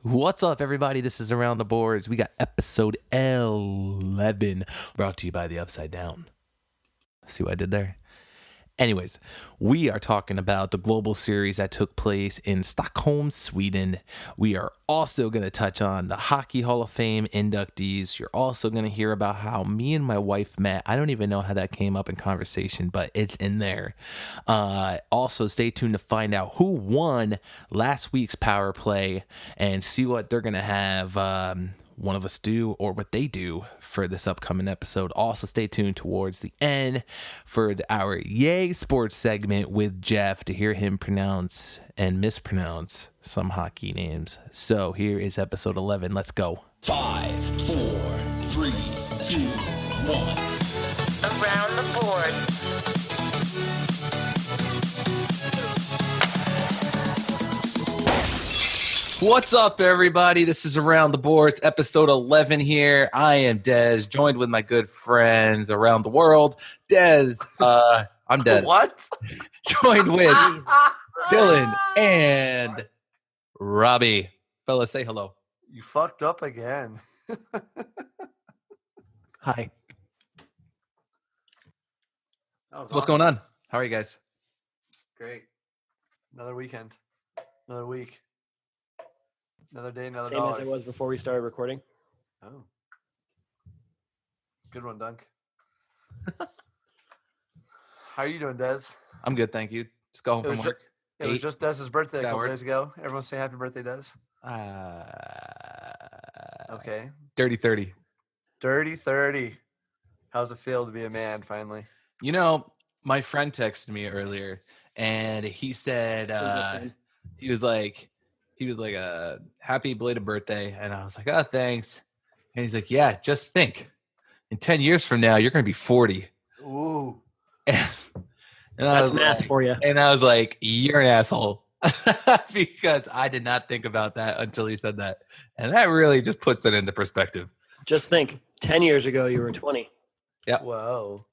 What's up, everybody? This is Around the Boards. We got episode 11 brought to you by the Upside Down. See what I did there? Anyways, we are talking about the global series that took place in Stockholm, Sweden. We are also going to touch on the Hockey Hall of Fame inductees. You're also going to hear about how me and my wife met. I don't even know how that came up in conversation, but it's in there. Also, stay tuned to find out who won last week's power play and see what they're going to have one of us do or what they do for this upcoming episode. Also, stay tuned towards the end for our Yay Sports segment with Jeff to hear him pronounce and mispronounce some hockey names. So here is episode 11. Let's go. 5, 4, 3, 2, 1. Around the board. What's up, everybody? This is Around the Boards, episode 11 here. I am Dez, joined with my good friends around the world. Dez, I'm Dez. What? Joined with Dylan and Robbie. Fellas, say hello. You fucked up again. Hi. That was What's going on? How are you guys? Great. Another weekend. Another week. Another day, another Same dollar. as it was before we started recording. Oh. Good one, Dunk. How are you doing, Dez? I'm good, thank you. Just go home from work. It was 8. just Dez's birthday a That couple work? days ago. Everyone say happy birthday, Dez. Okay. Dirty 30. Dirty 30. How's it feel to be a man finally? You know, my friend texted me earlier, and he said he was like, happy belated birthday, and I was like, oh, thanks. And he's like, yeah, just think, in 10 years from now, you're gonna be 40. Ooh. And I That's was math like, for you. and I was like, you're an asshole, because I did not think about that until he said that, and that really just puts it into perspective. Just think, 10 years ago, you were 20. Yeah. Whoa.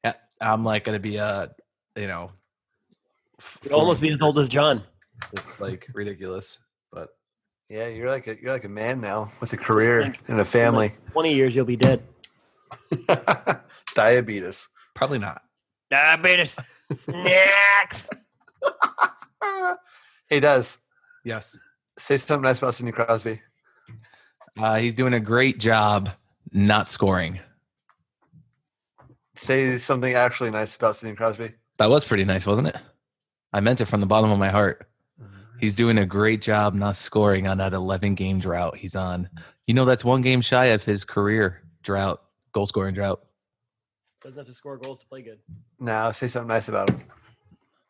Yeah, I'm like gonna be You'd almost be as old as John. It's like ridiculous, but Yeah, you're like a man now with a career and a family. In like 20 years, you'll be dead. Diabetes. probably not. Diabetes. Snacks. Hey, Dez. Yes. Say something nice about Sidney Crosby. He's doing a great job not scoring. Say something actually nice about Sidney Crosby. That was pretty nice, wasn't it? I meant it from the bottom of my heart. He's doing a great job not scoring on that 11-game drought he's on. You know, that's 1 game shy of his career drought, goal-scoring drought. Doesn't have to score goals to play good. Now, say something nice about him.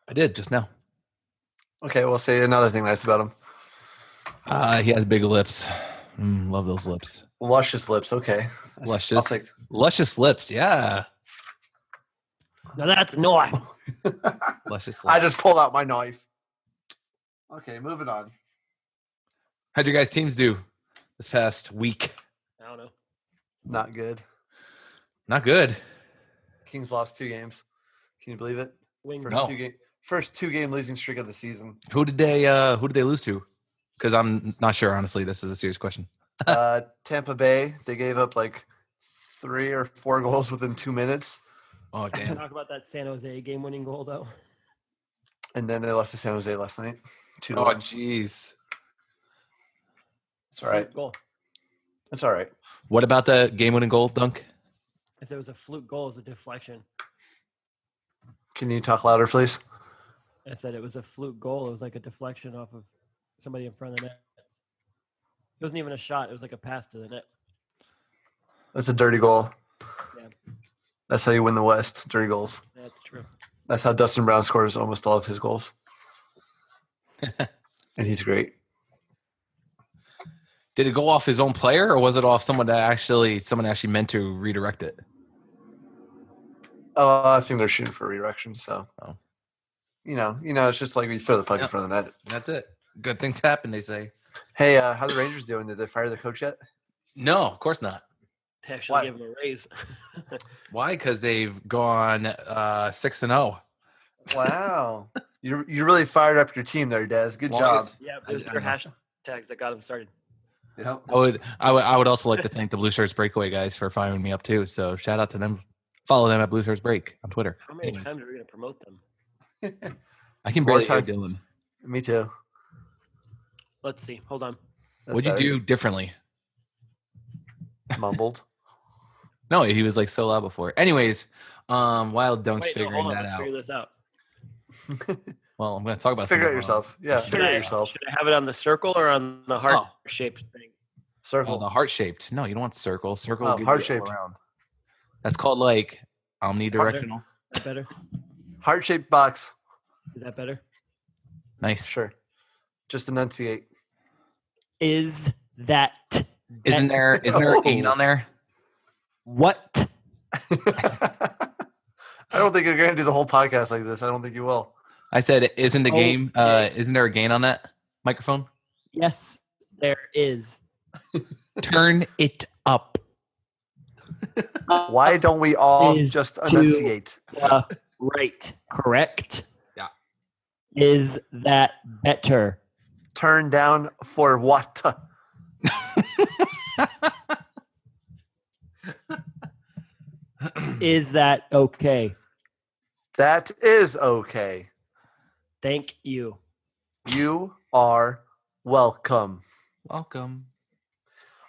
I did just now. Okay, we'll say another thing nice about him. He has big lips. Love those lips. Luscious lips. Okay. Luscious. I'll take- Luscious lips, yeah. Now that's no. Luscious lips. I just pulled out my knife. Okay, moving on. How'd your guys' teams do this past week? I don't know. Not good. Not good. Kings lost 2 games. Can you believe it? Wings. First, No. 2-game losing streak of the season. Who did they lose to? Because I'm not sure, honestly. This is a serious question. Tampa Bay, they gave up like 3 or 4 goals within 2 minutes. Oh, damn. Talk about that San Jose game-winning goal, though. And then they lost to San Jose last night. 2-1. Oh, jeez. It's all right. Fluke goal. It's all right. What about the game-winning goal, Dunk? I said it was a fluke goal. It was a deflection. Can you talk louder, please? I said it was a fluke goal. It was like a deflection off of somebody in front of the net. It wasn't even a shot. It was like a pass to the net. That's a dirty goal. Yeah. That's how you win the West. Dirty goals. That's true. That's how Dustin Brown scores almost all of his goals. And he's great. Did it go off his own player, or was it off someone actually meant to redirect it? I think they're shooting for redirection. So, Oh. you know, it's just like you throw the puck in Yep. front of the net. That's it. Good things happen, they say. Hey, how the Rangers doing? Did they fire the coach yet? No, of course not. They actually Why? gave him a raise. Why? Because they've gone 6-0. Wow. You really fired up your team there, Des. Good Long job. as- Yeah, I- it was I their know. tags that got him started. Yep. I would also like to thank the Blue Shirts Breakaway guys for firing me up too. So shout out to them. Follow them at Blue Shirts Break on Twitter. How many times are we going to promote them? I can More barely hear time. Dylan. Me too. Let's see. Hold on. That's What'd you better. do differently? Mumbled. No, he was like so loud before. Anyways, Wild Dunk's Wait, no, figuring hold on. that Let's out. figure this out. Well, I'm going to talk about Figure it something yourself. Yeah, Should figure it I- yourself. Should I have it on the circle or on the heart-shaped thing? Oh, Circle. the heart shaped. No, you don't want circle. Circle Oh, gives you heart-shaped. all around. That's called like omnidirectional. Is that better? Heart-shaped box. Is that better? Nice. Sure. Just enunciate. Is that Isn't there a gain Oh. on there? what? I don't think you're going to do the whole podcast like this. I don't think you will. I said, isn't the game? Okay. Isn't there a gain on that microphone? Yes, there is. Turn it up. Why don't we all Is just to- enunciate? Right. Correct. Yeah. Is that better? Turn down for what? Is that okay? That is okay. Thank you. You are welcome. Welcome.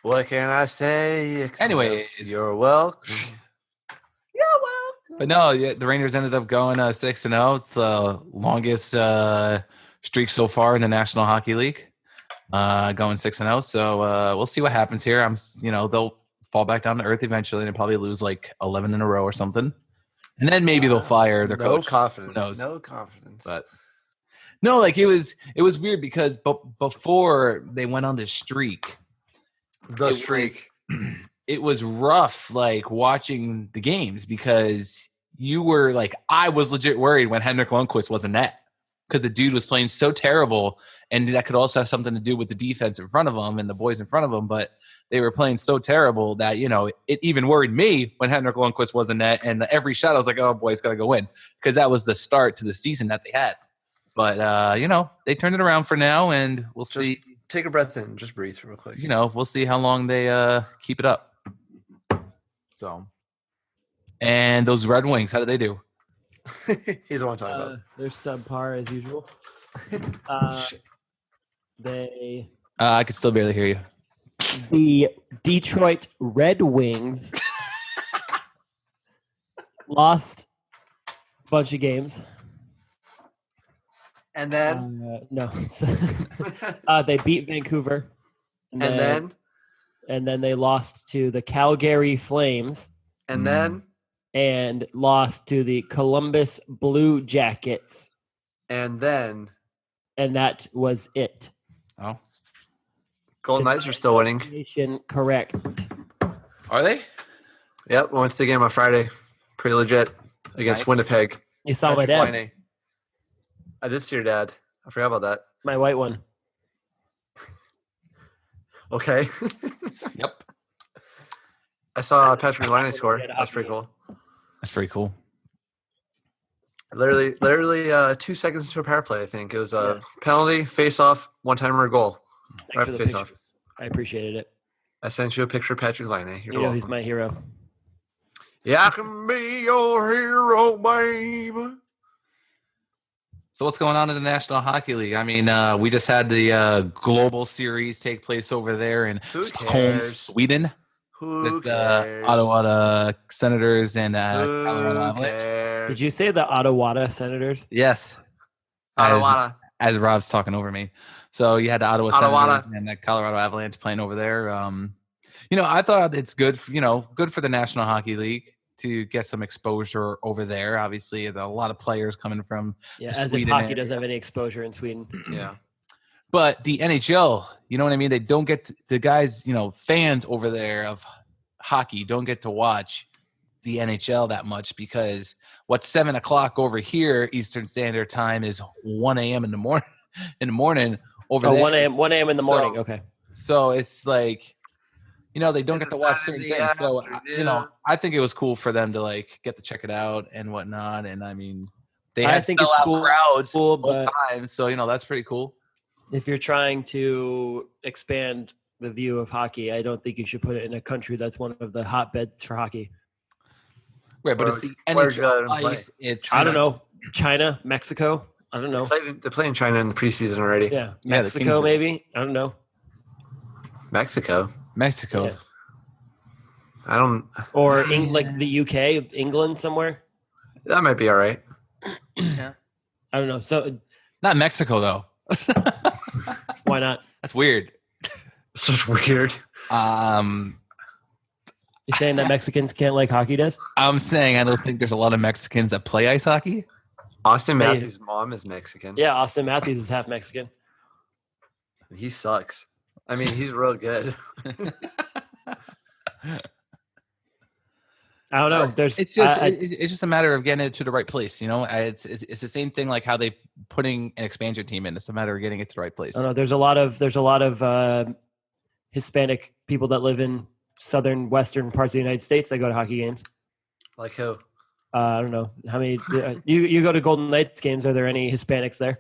What can I say? Except Anyways. you're welcome. But no, yeah, the Rangers ended up going 6-0. It's the longest streak so far in the National Hockey League. Going 6-0. So we'll see what happens here. They'll fall back down to earth eventually and probably lose like 11 in a row or something. And then maybe they'll fire their No coach. confidence. Who knows? No confidence. But no, like it was weird because before they went on this streak, the it streak. it was rough, like watching the games because you were like, I was legit worried when Henrik Lundqvist was in net because the dude was playing so terrible, and that could also have something to do with the defense in front of him and the boys in front of him. But they were playing so terrible that it even worried me when Henrik Lundqvist was in net, and every shot I was like, oh boy, it's got to go in because that was the start to the season that they had. But they turned it around for now, and we'll Just see. take a breath in. Just breathe real quick. We'll see how long they keep it up. So, and those Red Wings, how did they do? He's the one talking about. They're subpar as usual. They I could still barely hear you. the Detroit Red Wings lost a bunch of games. And then, No, they beat Vancouver, and then, they lost to the Calgary Flames and then, and lost to the Columbus Blue Jackets, and then. and that was it. Oh, Golden Knights are still winning. Correct. are they? Yep, went to the game on Friday. Pretty legit against Nice. Winnipeg. You saw my Patrick dad, Laine. I did see your dad. I forgot about that. my white one. Okay. Yep. I saw Patrick Laine score. That's pretty cool. That's pretty cool. Literally 2 seconds into a power play, I think. It was a penalty, face-off, one-timer goal. Thanks Right for the face-off. pictures. I appreciated it. I sent you a picture of Patrick Laine. You're welcome. He's my hero. Yeah, I can be your hero, babe. So what's going on in the National Hockey League? I mean, we just had the global series take place over there in Who Stockholm, cares? Sweden, Who with cares? Ottawa Senators and Colorado Who Avalanche. Did cares? you say the Ottawa Senators? Yes, Ottawa? as Rob's talking over me. So you had the Ottawa Ottawa. Senators and the Colorado Avalanche playing over there. I thought it's good, good for the National Hockey League to get some exposure over there. Obviously, there are a lot of players coming from Yeah, the as Sweden if hockey area. doesn't have any exposure in Sweden. Yeah. But the NHL, you know what I mean? They don't get the guys, fans over there of hockey don't get to watch the NHL that much because what's 7 o'clock over here Eastern Standard Time is 1 a.m. in the morning over there. 1 a.m. in the morning. So- Okay. So it's like, they don't It's get to watch not in certain the things. So, afternoon. I think it was cool for them to get to check it out and whatnot. And I mean, they I had think sellout it's cool, crowds cool, the whole but time. So, that's pretty cool. If you're trying to expand the view of hockey, I don't think you should put it in a country that's one of the hotbeds for hockey. Right, but it's the Where'd you NHL let him play? ice. It's I don't know. China, Mexico. I don't know. They play in China in the preseason already. Yeah, Yeah, the Mexico Kings do. maybe. I don't know. Mexico. Mexico. Yeah. I don't. Or like the UK, England somewhere. That might be all right. I don't know. So Not Mexico though. why not? That's weird. It's just weird. You're saying that Mexicans can't like hockey does? I'm saying I don't think there's a lot of Mexicans that play ice hockey. Austin Matthews' mom is Mexican. Yeah, Austin Matthews is half Mexican. He sucks. I mean, he's real good. I don't know. There's It's just it's just a matter of getting it to the right place. You know, it's the same thing like how they putting an expansion team in. It's a matter of getting it to the right place. I don't know. There's a lot of Hispanic people that live in southern western parts of the United States that go to hockey games. Like who? I don't know how many. You go to Golden Knights games. Are there any Hispanics there?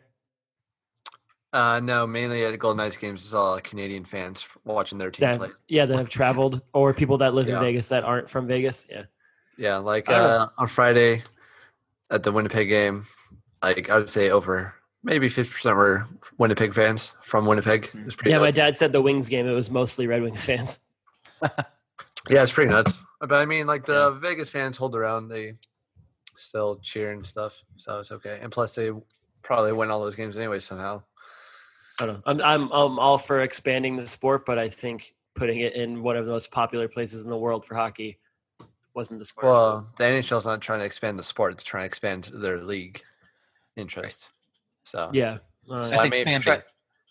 No, mainly at Golden Knights games is all Canadian fans watching their team play. That have traveled, or people that live in Yeah. Vegas that aren't from Vegas. Yeah. Yeah, like I don't on Friday at the Winnipeg game, like I would say over maybe 50% were Winnipeg fans from Winnipeg. It was pretty Yeah, my nuts. dad said the Wings game. It was mostly Red Wings fans. Yeah, it's pretty nuts. But I mean, like the Vegas fans hold around, they still cheer and stuff, so it's okay. And plus, they probably win all those games anyway somehow. I don't know. I'm all for expanding the sport, but I think putting it in one of the most popular places in the world for hockey wasn't the smart. Well, the NHL's not trying to expand the sport; it's trying to expand their league interest. So Yeah. So, I mean,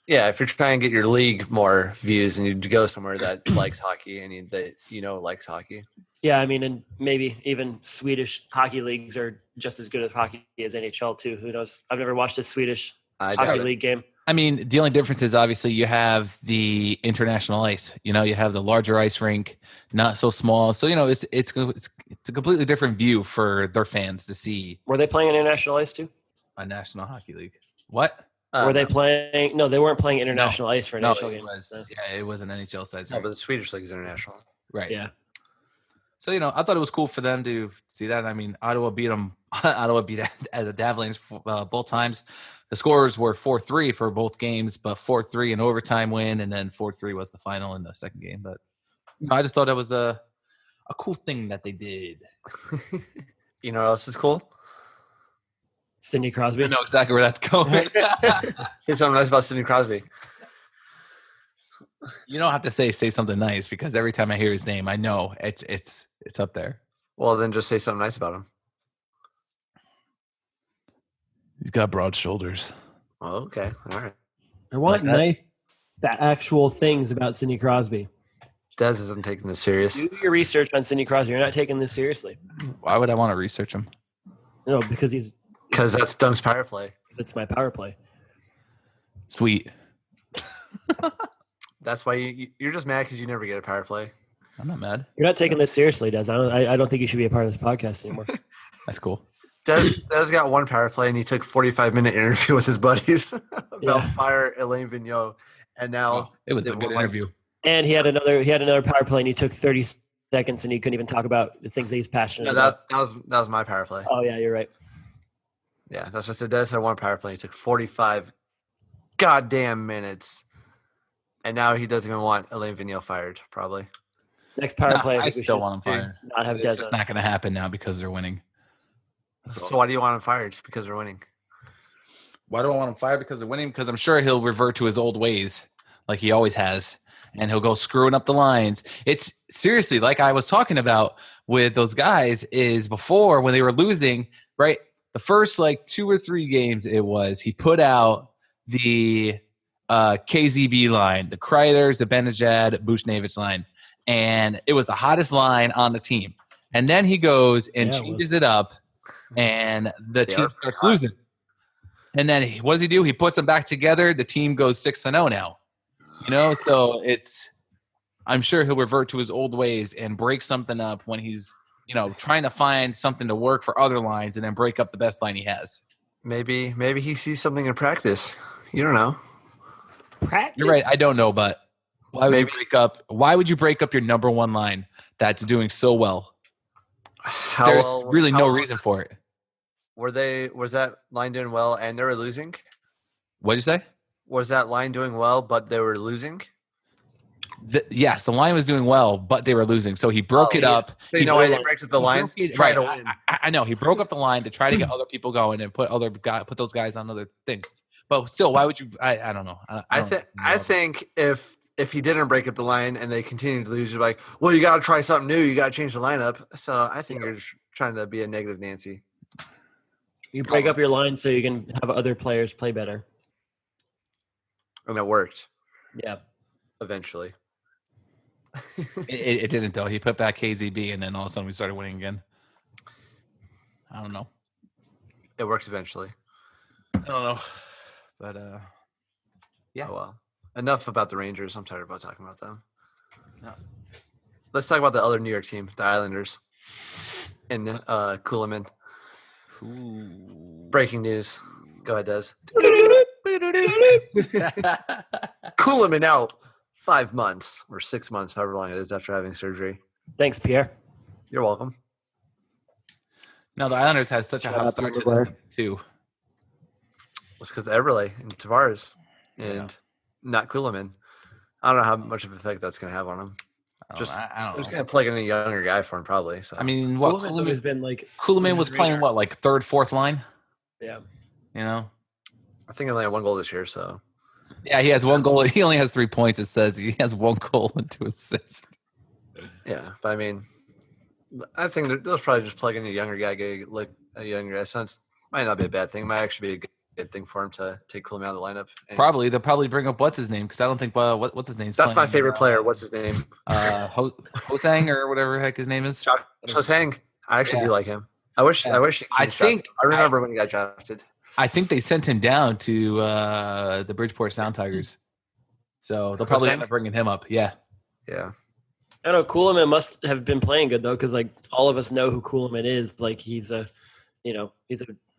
if you're trying to get your league more views, and you go somewhere that likes hockey and that likes hockey. Yeah, I mean, and maybe even Swedish hockey leagues are just as good as hockey as NHL too. Who knows? I've never watched a Swedish hockey league game. I mean, the only difference is obviously you have the international ice. You know, you have the larger ice rink, not so small. So it's a completely different view for their fans to see. Were they playing international ice too? A National Hockey League. What? Were they playing? No, they weren't playing international ice for an No, NHL it game. was. Yeah, it was an NHL size. No, but the Swedish league is international. Right. Yeah. So I thought it was cool for them to see that. I mean, Ottawa beat them. Ottawa beat the Avalanche both times. The scores were 4-3 for both games, but 4-3 in overtime win, and then 4-3 was the final in the second game. But I just thought it was a cool thing that they did. You know what else is cool? Sidney Crosby. I know exactly where that's going. Say something nice about Sidney Crosby. You don't have to say something nice because every time I hear his name, I know it's up there. Well, then just say something nice about him. He's got broad shoulders. Oh, okay. All right. I want Like that. nice, actual things about Sidney Crosby. Dez isn't taking this serious. Do your research on Sidney Crosby. You're not taking this seriously. Why would I want to research him? No, because Because that's Dunk's power play. it's my power play. Sweet. That's why you're just mad because you never get a power play. I'm not mad. You're not taking this seriously, Des. I don't think you should be a part of this podcast anymore. That's cool. Dez got one power play, and he took 45-minute interview with his buddies about fire Elaine Vigneault, and now It was a good interview. And he had another power play, and he took 30 seconds, and he couldn't even talk about the things that he's passionate about. that was my power play. Oh yeah, you're right. Yeah, that's what I said. Dez had one power play. He took 45 goddamn minutes, and now he doesn't even want Elaine Vigneault fired. Probably. Next power play. I we still should want him fired. Not have Des. It's just not going to happen now because they're winning. So why do you want him fired? Because we're winning. Why do I want him fired? Because they're winning? Because I'm sure he'll revert to his old ways like he always has. And he'll go screwing up the lines. It's seriously like I was talking about with those guys is before when they were losing, right? The first 2 or 3 games he put out the KZB line, the Kreiders, the Benajad, Bushnevich line. And it was the hottest line on the team. And then he goes and changes it up and the team starts losing. And then what does he do? He puts them back together. The team goes 6-0 now. So I'm sure he'll revert to his old ways and break something up when he's, trying to find something to work for other lines and then break up the best line he has. Maybe he sees something in practice. You don't know. Practice? You're right. I don't know, but why would Maybe. you break up? Why would you break up your number one line that's doing so well? There's really no reason for it. Was that line doing well and they were losing? What'd you say? Was that line doing well, but they were losing? Yes, the line was doing well, but they were losing. So he broke it up. So you know why he breaks up the line? To try to win. I know. He broke up the line to try to get other people going and put those guys on other things. But still, why would you? I don't know. I think if he didn't break up the line and they continued to lose, you're like, well, you got to try something new. You got to change the lineup. So I think you're just trying to be a negative Nancy. You break up your line so you can have other players play better. And it worked Yeah. eventually. it didn't though. He put back KZB, and then all of a sudden we started winning again. I don't know. It worked eventually. I don't know, but yeah. Oh, well, enough about the Rangers. I'm tired about talking about them. No. Let's talk about the other New York team, the Islanders, and Kuhlman. Breaking news. Go ahead, Des. Kuhlman out 5 months or 6 months, however long it is after having surgery. Thanks, Pierre. You're welcome. No, the Islanders had such a hot start to this season, too. It's because of Eberle and Tavares and not Kuhlman. I don't know how much of an effect that's going to have on him. I don't know. Just going to plug in a younger guy for him, probably. So I mean, what Kuhlman's always been like Kuhlman was playing what, like third, fourth line? Yeah. You know? I think he only had 1 goal this year. So Yeah, he has 1 goal. He only has 3 points. It says he has 1 goal and 2 assists. yeah, but I mean, I think they'll probably just plug in a younger guy, get like a younger guy. So it might not be a bad thing. Might actually be a good thing for him to take Kuhlman out of the lineup. And Probably they'll probably bring up what's his name because I don't think what's his name. That's my favorite player. What's his name? Hosang or whatever the heck his name is. Hosang. I actually do like him. I wish. I remember when he got drafted. I think they sent him down to the Bridgeport Sound Tigers, so they'll probably end up bringing him up. Yeah. Yeah. I don't know. Kuhlman must have been playing good though, because like all of us know who Kuhlman is. Like he's a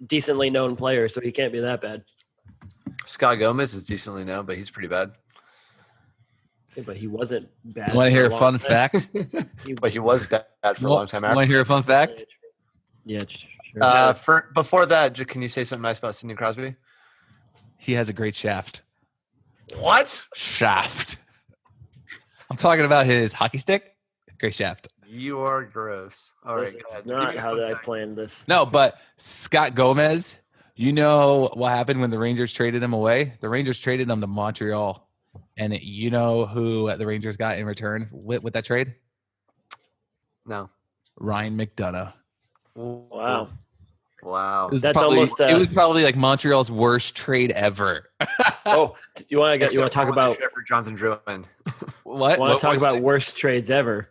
decently known player, so he can't be that bad. Scott Gomez is decently known, but he's pretty bad. Yeah, but he wasn't bad. You want to hear a fun fact? But he was bad for a long time. You want to hear a fun fact? Yeah. Sure. Before that, can you say something nice about Sidney Crosby? He has a great shaft. What? Shaft. I'm talking about his hockey stick. Great shaft. You are gross. All right. This is not how I planned this. No, but Scott Gomez, you know what happened when the Rangers traded him away? The Rangers traded him to Montreal. And you know who the Rangers got in return with that trade? No. Ryan McDonough. Wow. Wow. It was probably like Montreal's worst trade ever. Oh, you want to talk about for Jonathan Drouin? What? Want to talk about worst trades ever?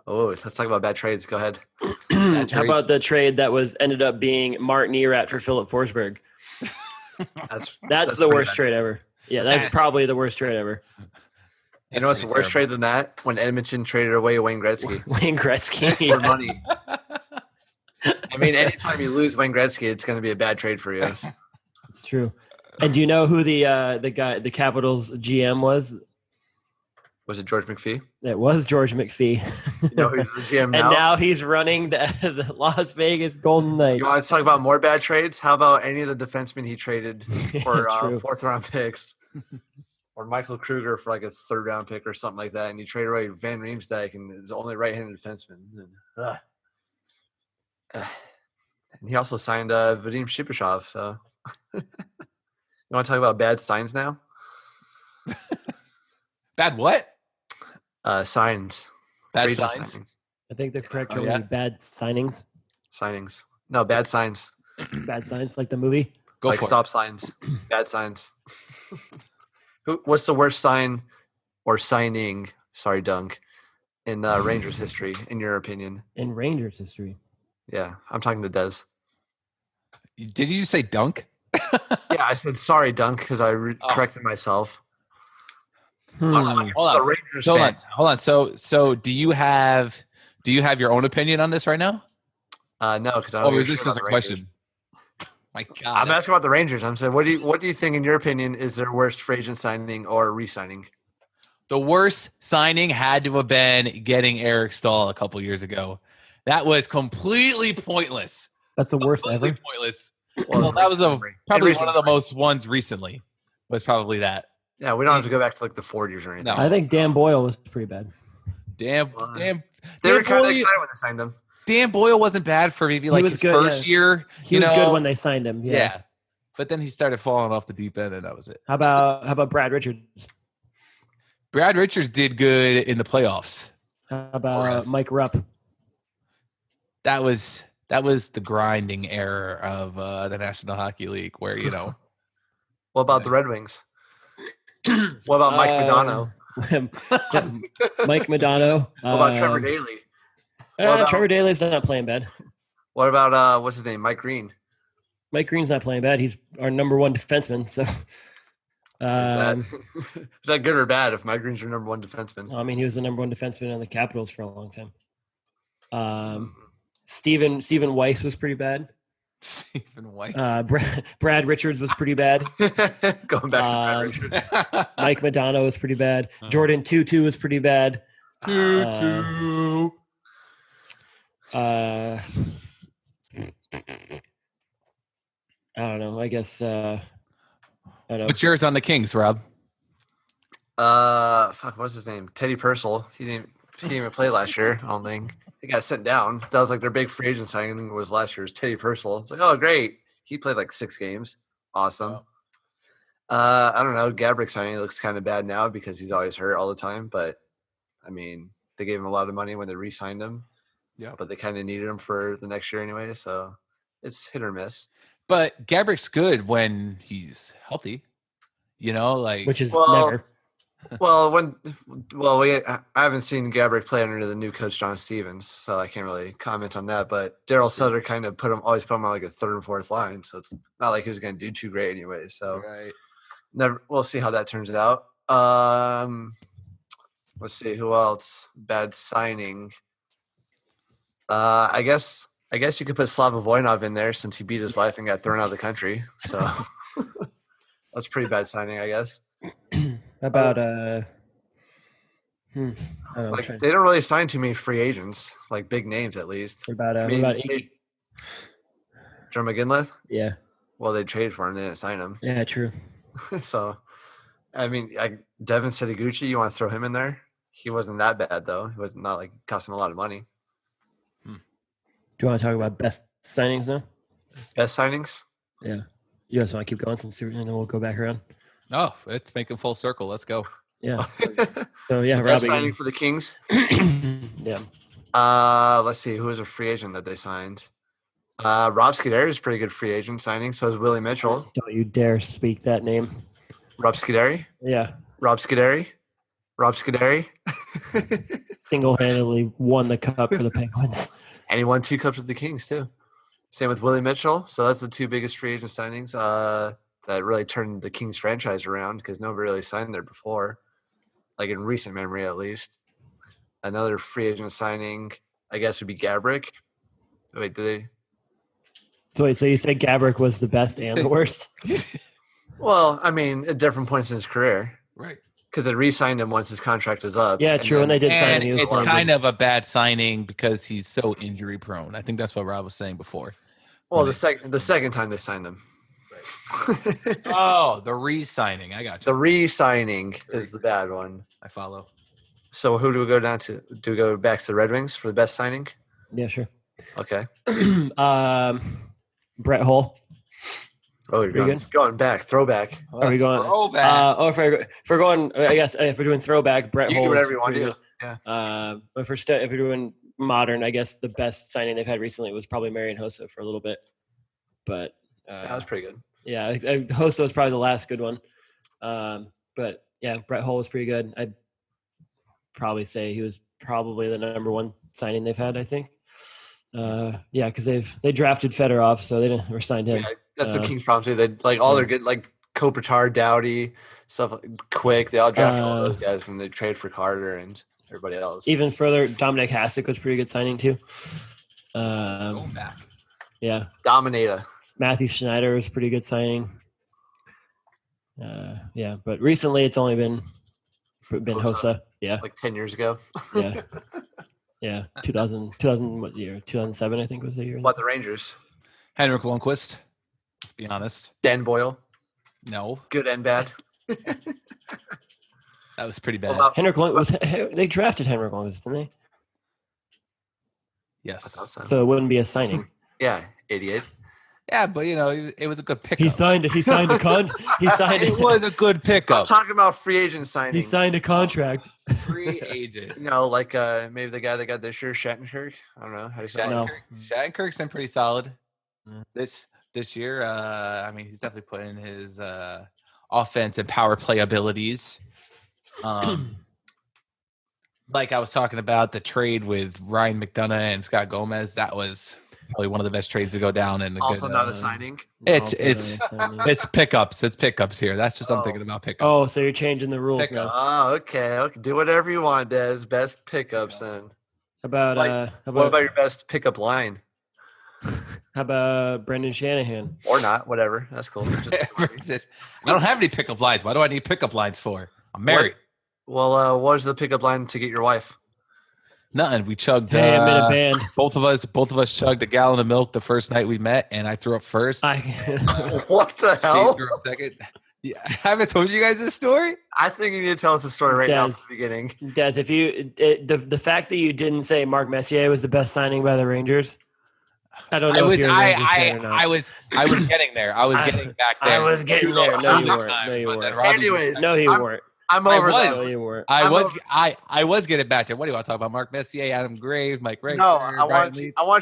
Oh, let's talk about bad trades. Go ahead. How about the trade that ended up being Martin Erat for Philip Forsberg? That's the worst trade ever. Yeah, that's probably the worst trade ever. You know what's the worst trade than that? When Edmonton traded away Wayne Gretzky. Wayne Gretzky for money. I mean, anytime you lose Wayne Gretzky, it's going to be a bad trade for you. It's true. And do you know who the Capitals GM was? Was it George McPhee? It was George McPhee. You know who's the GM now? And now he's running the Las Vegas Golden Knights. You want to talk about more bad trades? How about any of the defensemen he traded for 4th-round picks? Or Michael Kruger for like a 3rd-round pick or something like that. And you trade away Van Riemsdyk and his only right-handed defenseman. And he also signed Vadim Shipachyov. So you want to talk about bad signs now? Bad what? Signs. Bad signs. I think the correct term would be bad signings. Signings. No, bad signs. Bad signs, like the movie. Go like for stop signs. Bad signs. What's the worst sign or signing? Sorry, Dunk. In Rangers history, in your opinion? In Rangers history. Yeah, I'm talking to Des. Did you say Dunk? Yeah, I said sorry, Dunk, because I corrected myself. Hold on. So do you have your own opinion on this right now? No, because I don't. Or is this just a question? My God. I'm asking about the Rangers. I'm saying, what do you think, in your opinion, is their worst free agent signing or re-signing? The worst signing had to have been getting Eric Stahl a couple years ago. That was completely pointless. That's the worst Completely ever. pointless. Well, That was probably one of the memory. most ones recently. Was probably that. Yeah, we don't have to go back to like the 40s or anything. No. I think Dan Boyle was pretty bad. They were Dan kind of Boyle, excited when they signed him. Dan Boyle wasn't bad for maybe like was his good, first year. He was good when they signed him. Yeah. But then he started falling off the deep end, and that was it. How about Brad Richards? Brad Richards did good in the playoffs. How about Mike Rupp? That was the grinding era of the National Hockey League, where What about the Red Wings? What about Mike Modano? Mike Modano. What about Trevor Daley? Trevor Daley's not playing bad. What about what's his name? Mike Green. Mike Green's not playing bad. He's our number one defenseman. So, is that good or bad? If Mike Green's your number one defenseman, I mean, he was the number one defenseman on the Capitals for a long time. Steven Weiss was pretty bad. Stephen Weiss. Brad Richards was pretty bad. Going back to Brad Richards. Mike Modano was pretty bad. Jordan Tutu was pretty bad. Tutu. I don't know. I guess I don't know. What's yours on the Kings, Rob? What's his name? Teddy Purcell. He didn't even play last year. I don't think he got sent down. That was like their big free agent signing. I think it was last year's Teddy Purcell. It's like, oh great, he played like 6 games. Awesome. I don't know. Gabrick signing looks kind of bad now because he's always hurt all the time. But I mean, they gave him a lot of money when they re-signed him. Yeah. But they kind of needed him for the next year anyway. So it's hit or miss. But Gabrick's good when he's healthy. Which is never. I haven't seen Gabrick play under the new coach John Stevens, so I can't really comment on that. But Daryl Sutter kind of always put him on like a 3rd and 4th line, so it's not like he was going to do too great anyway. So we'll see how that turns out. Let's see who else. Bad signing. I guess you could put Slava Voinov in there since he beat his wife and got thrown out of the country. So that's a pretty bad signing, I guess. About they don't really sign too many free agents, like big names at least. What about Joe McGinley? Yeah. Well, they traded for him, they didn't sign him. Yeah, true. So, I mean, Devin Setaguchi, you want to throw him in there? He wasn't that bad though. He was not like cost him a lot of money. Do you want to talk about best signings now? Best signings? Yeah. You guys want to keep going and then we'll go back around? Oh, it's making full circle. Let's go. Yeah. So yeah, best signing for the Kings. Yeah. Let's see. Who was a free agent that they signed? Rob Scuderi is a pretty good free agent signing. So is Willie Mitchell. Don't you dare speak that name. Rob Scuderi? Yeah. Rob Scuderi? Single-handedly won the cup for the Penguins. And he won 2 cups with the Kings too. Same with Willie Mitchell. So that's the 2 biggest free agent signings that really turned the Kings franchise around because nobody really signed there before, like in recent memory at least. Another free agent signing, I guess, would be Gabrick. Wait, did they? So you say Gabrick was the best and the worst? Well, I mean, at different points in his career. Right. Because they re-signed him once his contract was up. Yeah, true. And they did sign him. It's kind of a bad signing because he's so injury prone. I think that's what Rob was saying before. Well, the second time they signed him. Oh, the re-signing. I got you. The re-signing is the bad one. I follow. So who do we go down to? Do we go back to the Red Wings for the best signing? Yeah, sure. Okay. Brett Hull. Oh, you're going back. Throwback. Are we going? Throwback. If we're going, I guess if we're doing throwback, Brett Hull. You can do whatever you want to do. Yeah. If we're doing modern, I guess the best signing they've had recently was probably Marian Hossa for a little bit. But that was pretty good. Yeah, Hossa was probably the last good one. But yeah, Brett Hull was pretty good. I'd probably say he was probably the number one signing they've had, I think. Yeah, because they drafted Fedorov, so they didn't signed him. Yeah, that's the Kings' problem too. They like all their good like Kopitar, Doughty, stuff like Quick. They all drafted all those guys when they trade for Carter and everybody else. Even further, Dominic Hasek was pretty good signing too. Going back. Yeah. Dominator. Matthew Schneider was a pretty good signing. Yeah, but recently it's only been Hossa. Yeah, Like 10 years ago. yeah, yeah. 2000 what year? 2007, I think was the year. What the Rangers? Henrik Lundqvist. Let's be honest. Dan Boyle. No, Good and bad. that was pretty bad. Henrik Lundqvist they drafted Henrik Lundqvist, didn't they? Yes. So it wouldn't be a signing. Yeah, idiot. Yeah, but it was a good pickup. He signed a It was a good I'm pickup. talking about free agent signing. He signed a contract. Free agent. Like maybe the guy that got this year, Shattenkirk. I don't know how do you say No. it? Shattenkirk's been pretty solid Mm. this year. I mean, he's definitely put in his offense and power play abilities. Like I was talking about the trade with Ryan McDonough and Scott Gomez, that was probably one of the best trades to go down. And Also not a signing. It's pickups. It's pickups here. That's just I'm thinking about pickups. Oh, so you're changing the rules Pickups. now. Oh, okay. Do whatever you want, Des. Best pickups then. What What about your best pickup line? How about Brendan Shanahan? Or not, whatever. That's cool. Just I don't have any pickup lines. What do I need pickup lines for? I'm married. Well, what was the pickup line to get your wife? Nothing. We chugged. Hey, I'm in a band. Both of us chugged a gallon of milk the first night we met, and I threw up first. What the She hell? threw up second. Yeah, I haven't told you guys this story. I think you need to tell us the story right now Des. at the beginning. Des, if the fact that you didn't say Mark Messier was the best signing by the Rangers, I don't know if you're a Rangers fan or not. I was getting there. I was getting back there. I was getting there. No, you weren't. Times, No, you but then weren't. Robbie- Anyways, No, you weren't. I'm over was. No, that. you weren't. I was getting back there. What do you want to talk about? Mark Messier, Adam Graves, Mike Ray. No, I want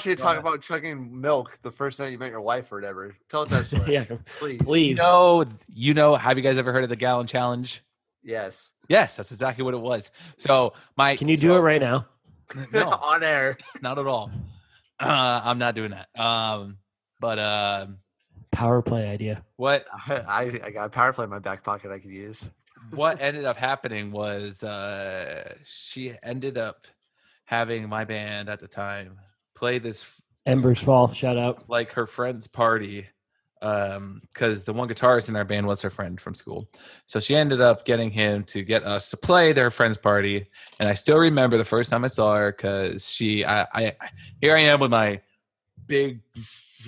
you to talk about chugging milk the first night you met your wife or whatever. Tell us that story. Yeah, Please. please. Have you guys ever heard of the gallon challenge? Yes. Yes, that's exactly what it was. So Can you do it right now? No, On air. not at all. I'm not doing that. But Power play idea. what I got a power play in my back pocket I could use. what ended up happening was she ended up having my band at the time play this Embers Fall. Shout out. like her friend's party because the one guitarist in our band was her friend from school. So she ended up getting him to get us to play their friend's party. And I still remember the first time I saw her because here I am with my big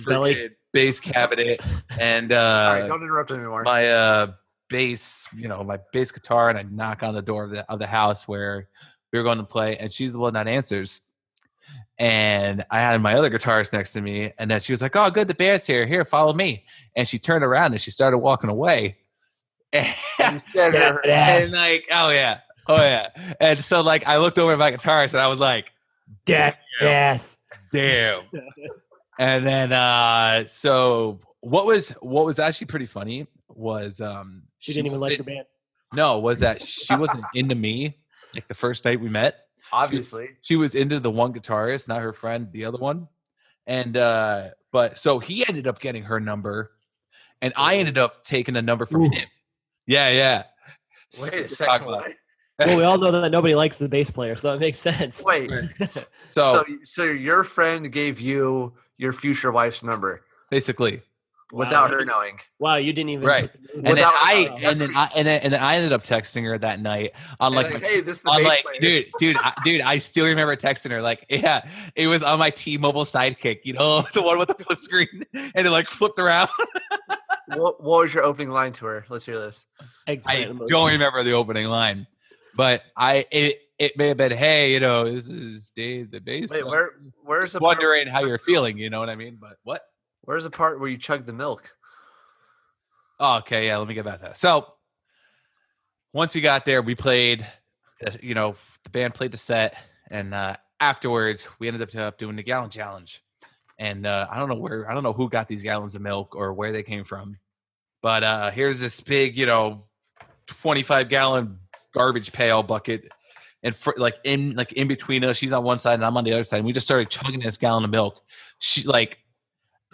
Belly. freaking bass cabinet and All right, don't interrupt anymore. my bass, my bass guitar, and I knock on the door of the house where we were going to play, and she's the one that answers. And I had my other guitarist next to me, and then she was like, "Oh, good, the band's here. Here, follow me." And she turned around and she started walking away. And, and like, oh yeah. And so like, I looked over at my guitarist and I was like, Yes. "Damn." And then, so what was actually pretty funny was She didn't even like your band. No, was that she wasn't into me like the first night we met. Obviously. She was into the one guitarist, not her friend, the other one. And but so he ended up getting her number, and I ended up taking a number from him. Yeah. Wait a second. What? Well, we all know that nobody likes the bass player, so it makes sense. Wait. So So your friend gave you your future wife's number basically, without her knowing. Wow, you didn't even. right. put the- And then Without- and then I ended up texting her that night on like, Hey, this is the on bass like player. dude, I still remember texting her like, yeah, it was on my T-Mobile Sidekick, the one with the flip screen, and it like flipped around. What was your opening line to her? Let's hear this. I Eggplant emoji. don't remember the opening line, but it may have been, hey, this is Dave the bass. Wait, player. where's the part, Wondering how you're feeling, you know what I mean? But what? where's the part where you chug the milk? Oh, okay, yeah, let me get back to that. So once we got there, we played, the band played the set, and afterwards we ended up doing the gallon challenge. And I don't know who got these gallons of milk or where they came from, but here's this big, 25-gallon garbage pail bucket, and in between us, she's on one side and I'm on the other side. And we just started chugging this gallon of milk.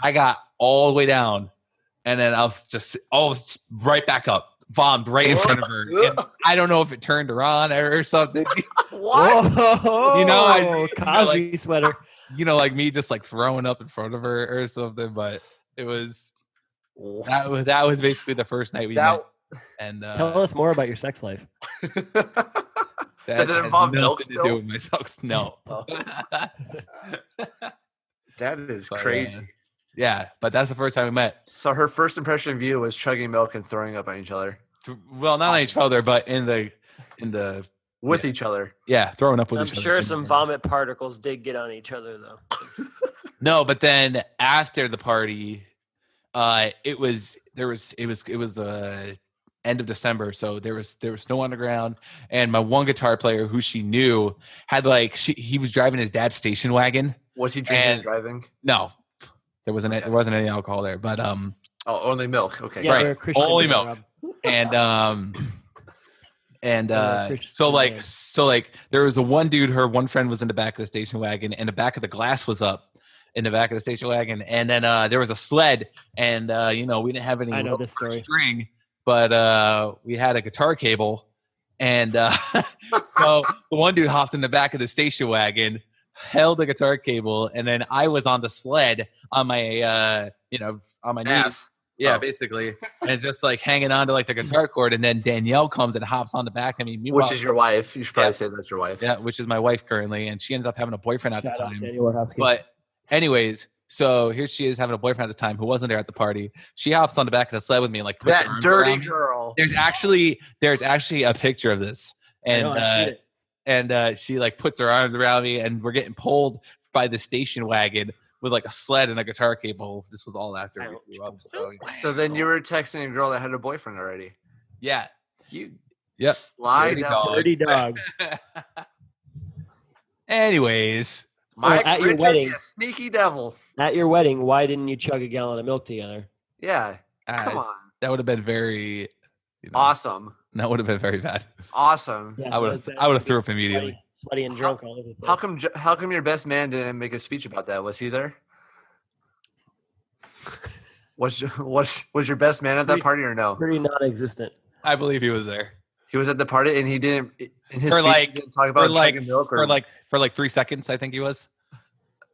I got all the way down, and then I was right back up, vomed right in front of her. And I don't know if it turned her on or something. What? Whoa, Cosby sweater. Like me just like throwing up in front of her or something. But It was that was basically the first night we met. And Tell us more about your sex life. Does it involve milk to do with my sex? No. That is crazy. Yeah, but that's the first time we met. So her first impression of you was chugging milk and throwing up on each other. Well, not on each other, but in the with each other. Yeah, throwing up with each other. I'm sure some vomit particles did get on each other though. No, but then after the party, it was end of December, so there was snow on the ground, and my one guitar player who she knew had he was driving his dad's station wagon. Was he drinking and driving? No, there wasn't any alcohol there, but only milk. Okay, yeah, right, only milk, and so there was one dude, her one friend was in the back of the station wagon, and the back of the glass was up in the back of the station wagon, and then there was a sled, and we didn't have any string, but we had a guitar cable, and so the one dude hopped in the back of the station wagon, held the guitar cable, and then I was on the sled on my on my knees. Yeah, basically, and just hanging on to the guitar cord, and then Danielle comes and hops on the back of me. Which is your wife? You should probably say that's your wife. Yeah, which is my wife currently, and she ended up having a boyfriend at the time. But anyways, so here she is having a boyfriend at the time who wasn't there at the party. She hops on the back of the sled with me and puts that her arms dirty around me. Girl. There's actually a picture of this, and she puts her arms around me, and we're getting pulled by the station wagon with a sled and a guitar cable. This was all after we grew up. So then you were texting a girl that had a boyfriend already. Yeah. Yep. Slide dirty dog. Anyways. So at your wedding, you sneaky devil. At your wedding, why didn't you chug a gallon of milk together? Yeah. Come on. That would have been very awesome. That would have been very bad. Awesome. Yeah, I would have threw up immediately. Sweaty and drunk all over the place. How come your best man didn't make a speech about that? Was he there? Was your best man at that party or no? Pretty non-existent. I believe he was there. He was at the party and he didn't. In his for speech, he didn't talk about chugging milk for 3 seconds. I think he was.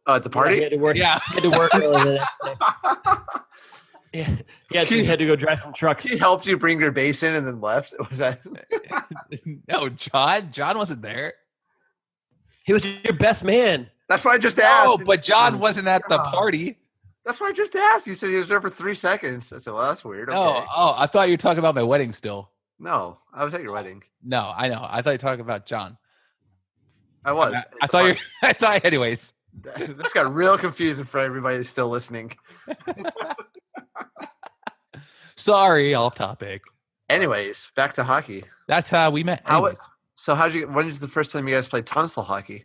At the party. Yeah, he had to work. Yeah. He had to work early the next day. Yeah. So he had to go drive some trucks. He helped you bring your bass in and then left. Was that? No, John wasn't there. He was your best man. That's what I just asked. Oh, but John wasn't at the party. That's what I just asked. You said he was there for 3 seconds. I said, well, that's weird. Okay. Oh, I thought you were talking about my wedding still. No, I was at your wedding. No, I know. I thought you were talking about John. I was. I thought anyways. This got real confusing for everybody who's still listening. Sorry, off topic. Anyways, back to hockey. That's how we met. When was the first time you guys played tonsil hockey?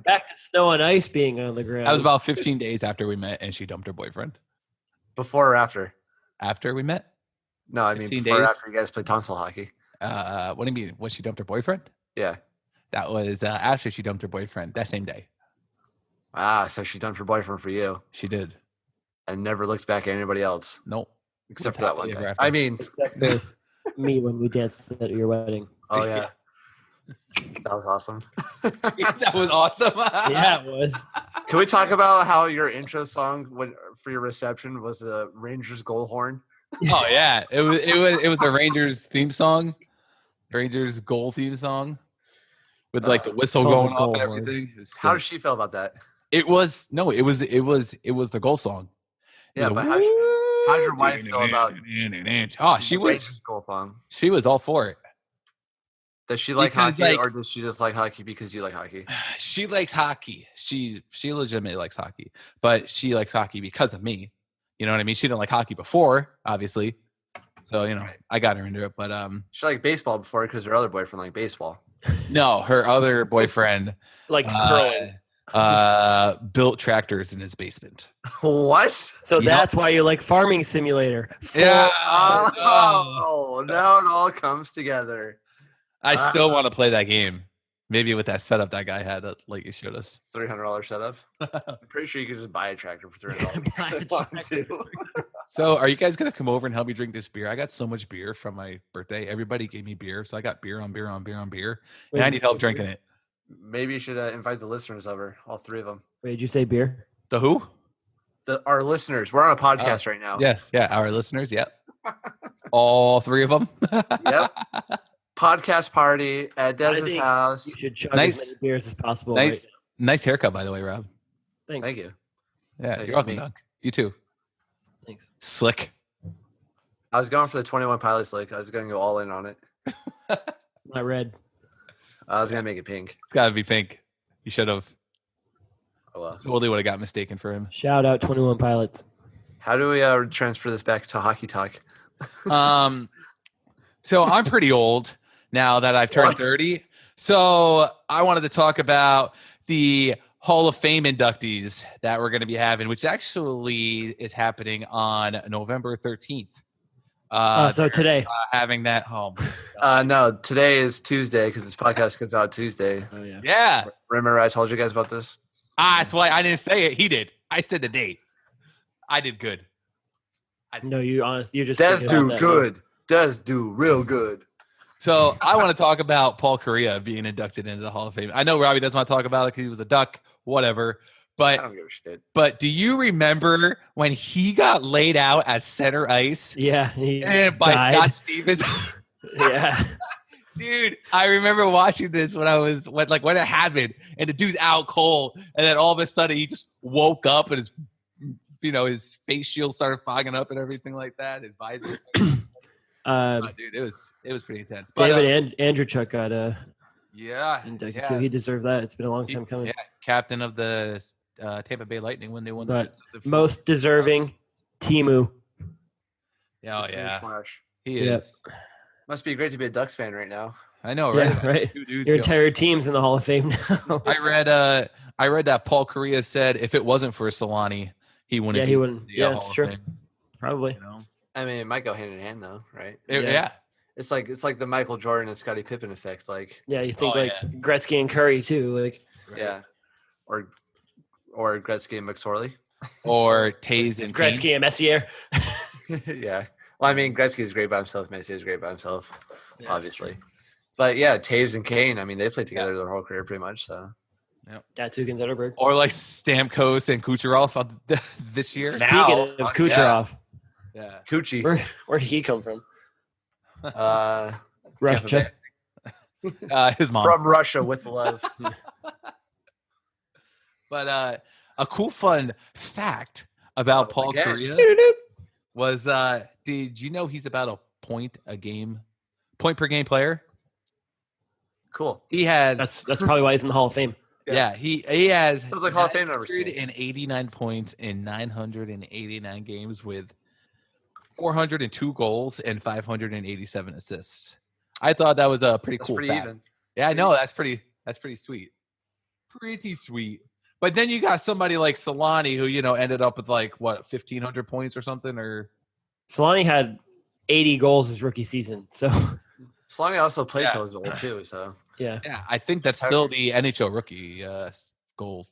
Back to snow and ice being on the ground. That was about 15 days after we met, and she dumped her boyfriend. Before or after? After we met? No, I mean before or after you guys played tonsil hockey. What do you mean? When she dumped her boyfriend? Yeah. That was after she dumped her boyfriend that same day. So she dumped her boyfriend for you. She did. And never looked back at anybody else. Nope. Except for that one guy. I mean. Except for me when we danced at your wedding. Oh, yeah. That was awesome. That was awesome. Yeah, it was. Can we talk about how your intro song for your reception was the Rangers goal horn? Oh yeah, it was the Rangers theme song, Rangers goal theme song, with the whistle going off and everything. How did she feel about that? It was the goal song. Yeah, but how did your wife feel about? Oh, she was Rangers goal song. She was all for it. Does she like hockey, or does she just like hockey because you like hockey? She likes hockey. She legitimately likes hockey, but she likes hockey because of me. You know what I mean? She didn't like hockey before, obviously. So, I got her into it. But she liked baseball before because her other boyfriend liked baseball. No, her other boyfriend liked curling. Built tractors in his basement. What? So that's why you like Farming Simulator. Yeah. Oh, now it all comes together. I still want to play that game. Maybe with that setup that guy had, like you showed us. $300 setup. I'm pretty sure you could just buy a tractor for $300. So, are you guys gonna come over and help me drink this beer? I got so much beer from my birthday. Everybody gave me beer, so I got beer on beer on beer on beer, and I need help drinking it. Maybe you should invite the listeners over, all 3 of them. Wait, did you say beer? The who? our listeners. We're on a podcast right now. Yes, yeah, our listeners. Yep, all 3 of them. Yep. Podcast party at Dez's house. You should chug Nice. as many beers as possible. Nice, Right? nice haircut, by the way, Rob. Thanks. Thank you. Yeah, Nice you're welcome, to meet. Doug. You too. Thanks. Slick. I was going for the 21 Pilots look. I was going to go all in on it. Not red. I was going to make it pink. It's got to be pink. You should have. Oh well. Totally would have got mistaken for him. Shout out 21 Pilots. How do we transfer this back to hockey talk? So I'm pretty old now that I've turned 30. So I wanted to talk about the Hall of Fame inductees that we're going to be having, which actually is happening on November 13th. So today. Having that home. No, today is Tuesday because this podcast comes out Tuesday. Oh, yeah. Yeah. Remember I told you guys about this? That's why I didn't say it. He did. I said the date. I did good. No, you just Does thinking do about that. good. Does do real good. So I want to talk about Paul Correa being inducted into the Hall of Fame. I know Robbie doesn't want to talk about it because he was a Duck, whatever. I But don't give a shit. do you remember when he got laid out at center ice Yeah. He and by died. Scott Stevens? Yeah. Dude, I remember watching this when it happened, and the dude's out cold, and then all of a sudden he just woke up and his face shield started fogging up and everything like that. His visor. Dude, it was pretty intense. But, David Andrewchuk got inducted too. yeah, He deserved that. It's been a long time coming. yeah, captain of the Tampa Bay Lightning when they won. But the most deserving, Timu. yeah, Flash. he Yep. is. Must be great to be a Ducks fan right now. I know, right? Yeah, right. Two dudes Your go- entire team's in the Hall of Fame now. I read that Paul Correa said if it wasn't for Solani, he wouldn't. Yeah, be he in wouldn't. the, Yeah, Hall it's of true. Fame, Probably. you know? I mean, it might go hand in hand though, right? Yeah. It's like the Michael Jordan and Scottie Pippen effect. Like, Yeah, you think Oh, like yeah. Gretzky and Curry too. Like, Right. yeah, or Gretzky and McSorley. Or Taze and Kane. Gretzky and Messier. Yeah. Well, I mean, Gretzky is great by himself. Messi is great by himself, Yeah, obviously. But yeah, Taves and Kane. I mean, they played together their whole career pretty much. So Datsuk and Zetterberg. Or like Stamkos and Kucherov this year. Now, Speaking of fuck Kucherov, Yeah. Coochie. where did he come from? Tampa Russia. His mom. from Russia with love. But a cool fun fact about Paul again. Correa was did you know he's about a point per game player? Cool. He has That's probably why he's in the Hall of Fame. yeah, he has Sounds like Hall of Fame numbers to me. 989 points in 989 games with 402 goals and 587 assists. I thought that was a pretty That's cool pretty fact. even. Yeah, I know that's pretty sweet. Pretty sweet. But then you got somebody like Solani who, ended up with 1,500 points or something or Solani had 80 goals his rookie season. So Slongy also played Yeah. till he was old too. So yeah. yeah, I think that's still the NHL rookie goal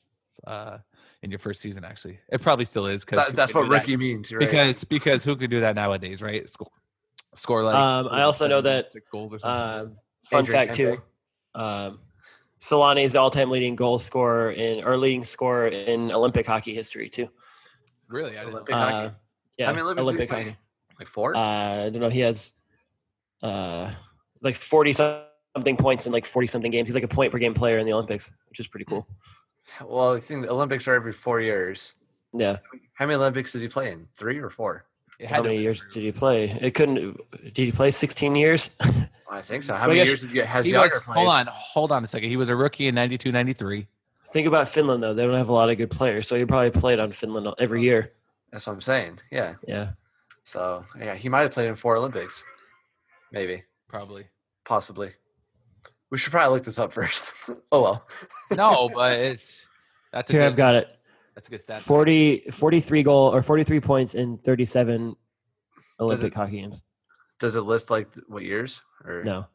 in your first season. Actually, it probably still is because that's what rookie means. You're right. because who could do that nowadays, right? Score like. I also know that 6 goals or something. fun Adrian fact too. Solani is the all-time leading leading scorer in Olympic hockey history too. Really, I didn't know. Olympic hockey. Yeah, How many Olympics Olympic did he play? hockey. Like 4? I don't know. He has like 40-something points in like 40-something games. He's like a point per game player in the Olympics, which is pretty cool. Well, I think the Olympics are every 4 years. Yeah. How many Olympics did he play in? 3 or 4? It How had to many be- years did he play? Did he play 16 years? I think so. How Well, I many guess years has He Yager was, played? hold on a second. He was a rookie in 92, 93. Think about Finland though. They don't have a lot of good players, so he probably played on Finland every year. That's what I'm saying. Yeah. Yeah. So yeah, he might have played in 4 Olympics. Maybe. Probably. Possibly. We should probably look this up first. Oh well. No, but that's a Here good, I've got it. That's a good stat. 43 points in 37 Olympic hockey games. Does it list like what years? Or No,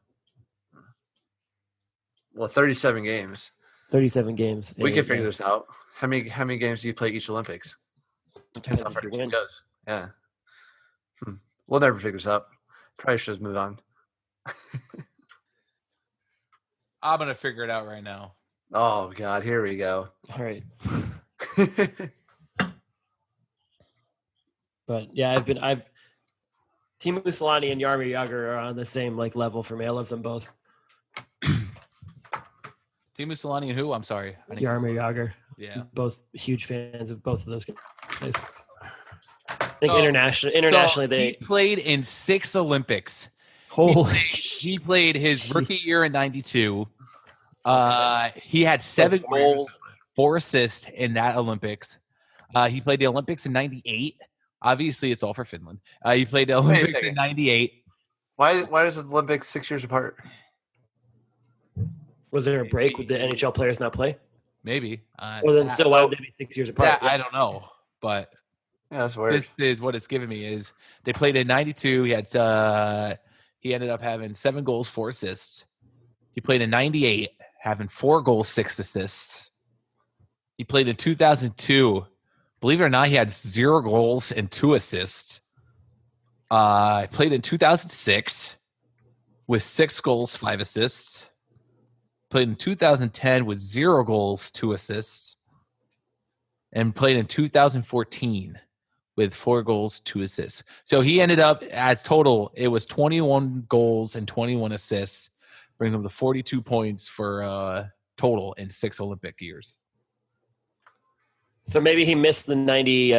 Well, 37 games. 37 games. We can figure Yeah. this out. How many games do you play each Olympics? Depends That's how if you far win. it goes. Yeah. We'll never figure this out. Probably should just move on. I'm gonna figure it out right now. Oh God, here we go. All right. But yeah, Teemu Selanne and Jaromir Jagr are on the same level for me. I love them both. Teemu Selanne and who? I'm sorry. Jaromir Jagr. Yeah. Both huge fans of both of those guys. I think internationally he played in 6 Olympics. He played his rookie year in 92. He had 7 goals, 4 assists in that Olympics. He played the Olympics in 98. Obviously, it's all for Finland. He played the Olympics in 98. Why is the Olympics 6 years apart? Was there a break? Would the NHL players not play? Maybe. Well, then still, why would they be 6 years apart? I don't know, but yeah, that's weird. This is what it's giving me is they played in 92. He ended up having 7 goals, 4 assists. He played in 98, having 4 goals, 6 assists. He played in 2002. Believe it or not, he had 0 goals and 2 assists. Played in 2006 with 6 goals, 5 assists. Played in 2010 with 0 goals, 2 assists. And played in 2014 with 4 goals, 2 assists. So he ended up as total, it was 21 goals and 21 assists. Brings him to 42 points for total in 6 Olympic years. So maybe he missed the 90.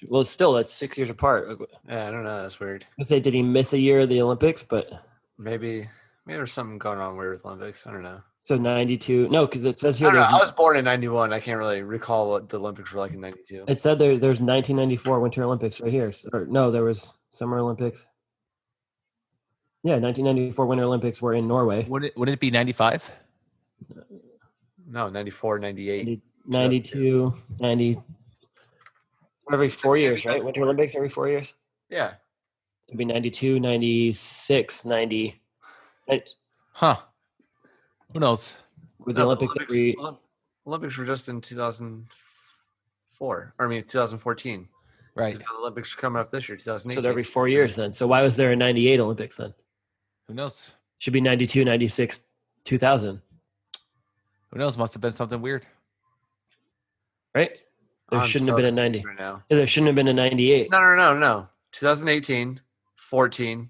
Well, still, that's 6 years apart. Yeah, I don't know. That's weird. I say, did he miss a year of the Olympics? But maybe there's something going on weird with Olympics. I don't know. So 92. No, because it says here. I was born in 91. I can't really recall what the Olympics were like in 92. It said there's 1994 Winter Olympics right here. No, there was Summer Olympics. Yeah, 1994 Winter Olympics were in Norway. Would it be 95? No, 94, 98. 92, 90. Every 4 years, right? Winter Olympics every 4 years? Yeah. It'd be 92, 96, 90. Huh. Who knows? With the Olympics Olympics were just in 2004. 2014. Right. The Olympics are coming up this year, 2018. So every 4 years then. So why was there a 98 Olympics then? Who knows? Should be 92, 96, 2000. Who knows? Must have been something weird. Right? There shouldn't have been a 90. Right now. There shouldn't have been a 98. No. 2018, 14,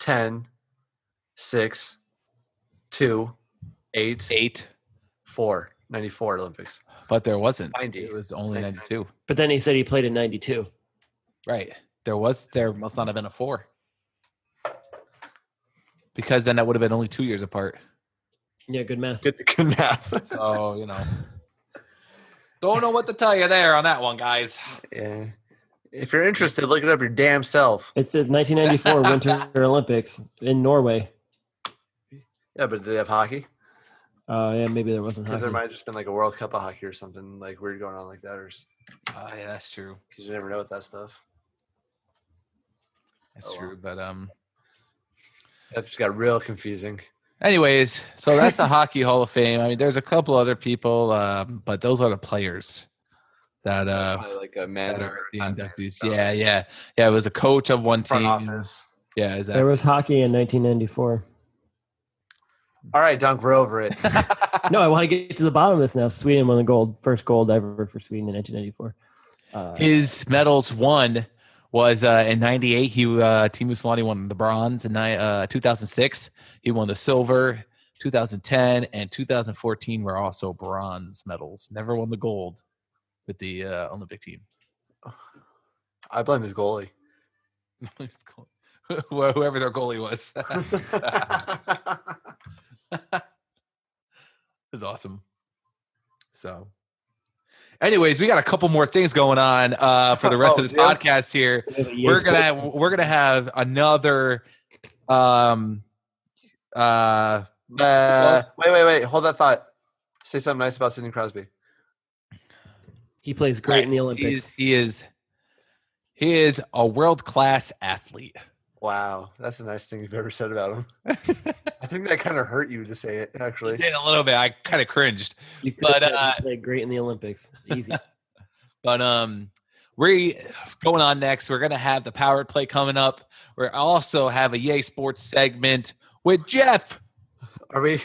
10, 6, 2, 8, 4. 94 Olympics. But there wasn't. 90. It was only 92. But then he said he played in 92. Right. There must not have been a 4. Because then that would have been only 2 years apart. Yeah, good math. Good math. So, don't know what to tell you there on that one, guys. Yeah. If you're interested, look it up your damn self. It's the 1994 Winter Olympics in Norway. Yeah, but did they have hockey? Yeah, maybe there wasn't hockey. Because there might have just been like a World Cup of hockey or something like weird going on like that. Yeah, that's true. Because you never know with that stuff. That's true, but that just got real confusing. anyways, so that's the Hockey Hall of Fame. I mean, there's a couple other people, but those are the players that like a manager, the inductees. Yeah. It was a coach of one team. Office. Yeah, exactly. There was hockey in 1994. All right, Dunk, we're over it. No, I want to get to the bottom of this now. Sweden won the gold, first gold ever for Sweden in 1994. His medals won was in 98. Teemu Selanne won the bronze in 2006. He won the silver. 2010 and 2014 were also bronze medals. Never won the gold with the Olympic team. I blame his goalie. Whoever their goalie was. It's awesome. So, anyways, we got a couple more things going on for the rest of this podcast here. We're gonna have another. Wait. Hold that thought. Say something nice about Sidney Crosby. He plays great in the Olympics. He is a world-class athlete. Wow, that's a nice thing you've ever said about him. I think that kind of hurt you to say it, actually. Yeah, a little bit. I kind of cringed. You could have said he played great in the Olympics. Easy. But we're going on next. We're gonna have the power play coming up. We also have a Yay Sports segment with Jeff. Are we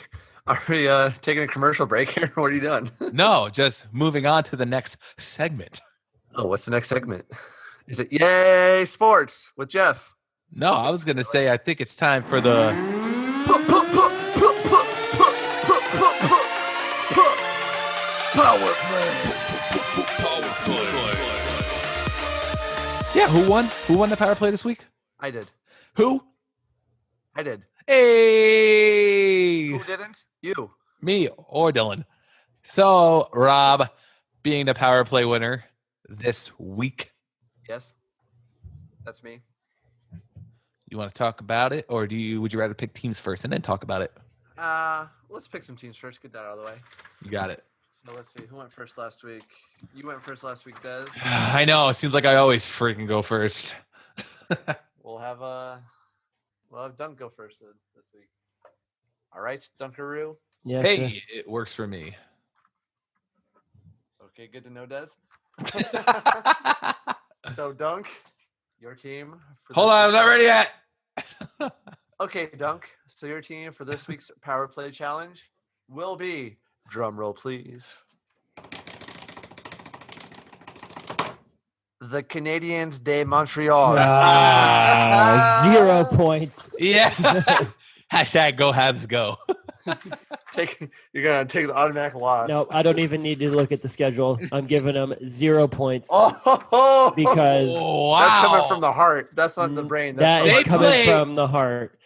taking a commercial break here? What are you doing? No, just moving on to the next segment. Oh, what's the next segment? Is it Yay Sports with Jeff? No, I was gonna say I think it's time for the Power Yeah, who won? Who won the power play this week? I did. Who? I did. Hey, Who didn't? You. me or Dylan. So Rob, being the power play winner this week, Yes. That's me. you want to talk about it, or would you rather pick teams first and then talk about it? Let's pick some teams first. Get that out of the way. You got it. So let's see. Who went first last week? You went first last week, Des. I know. It seems like I always freaking go first. We'll have Dunk go first this week. All right, Dunkaroo. Yeah. Hey, Sure. it works for me. Okay, good to know, Des. So Dunk, your team. Hold on, I'm not ready yet. Okay, Dunk. So your team for this week's Power Play Challenge will be, drum roll please, the Canadiens de Montreal. 0 points. Yeah. Hashtag go Habs go. You're gonna take the automatic loss. No, I don't even need to look at the schedule. I'm giving them 0 points Oh, because Oh, wow. that's coming from the heart. That's not the brain. that That's is They coming play- from the heart.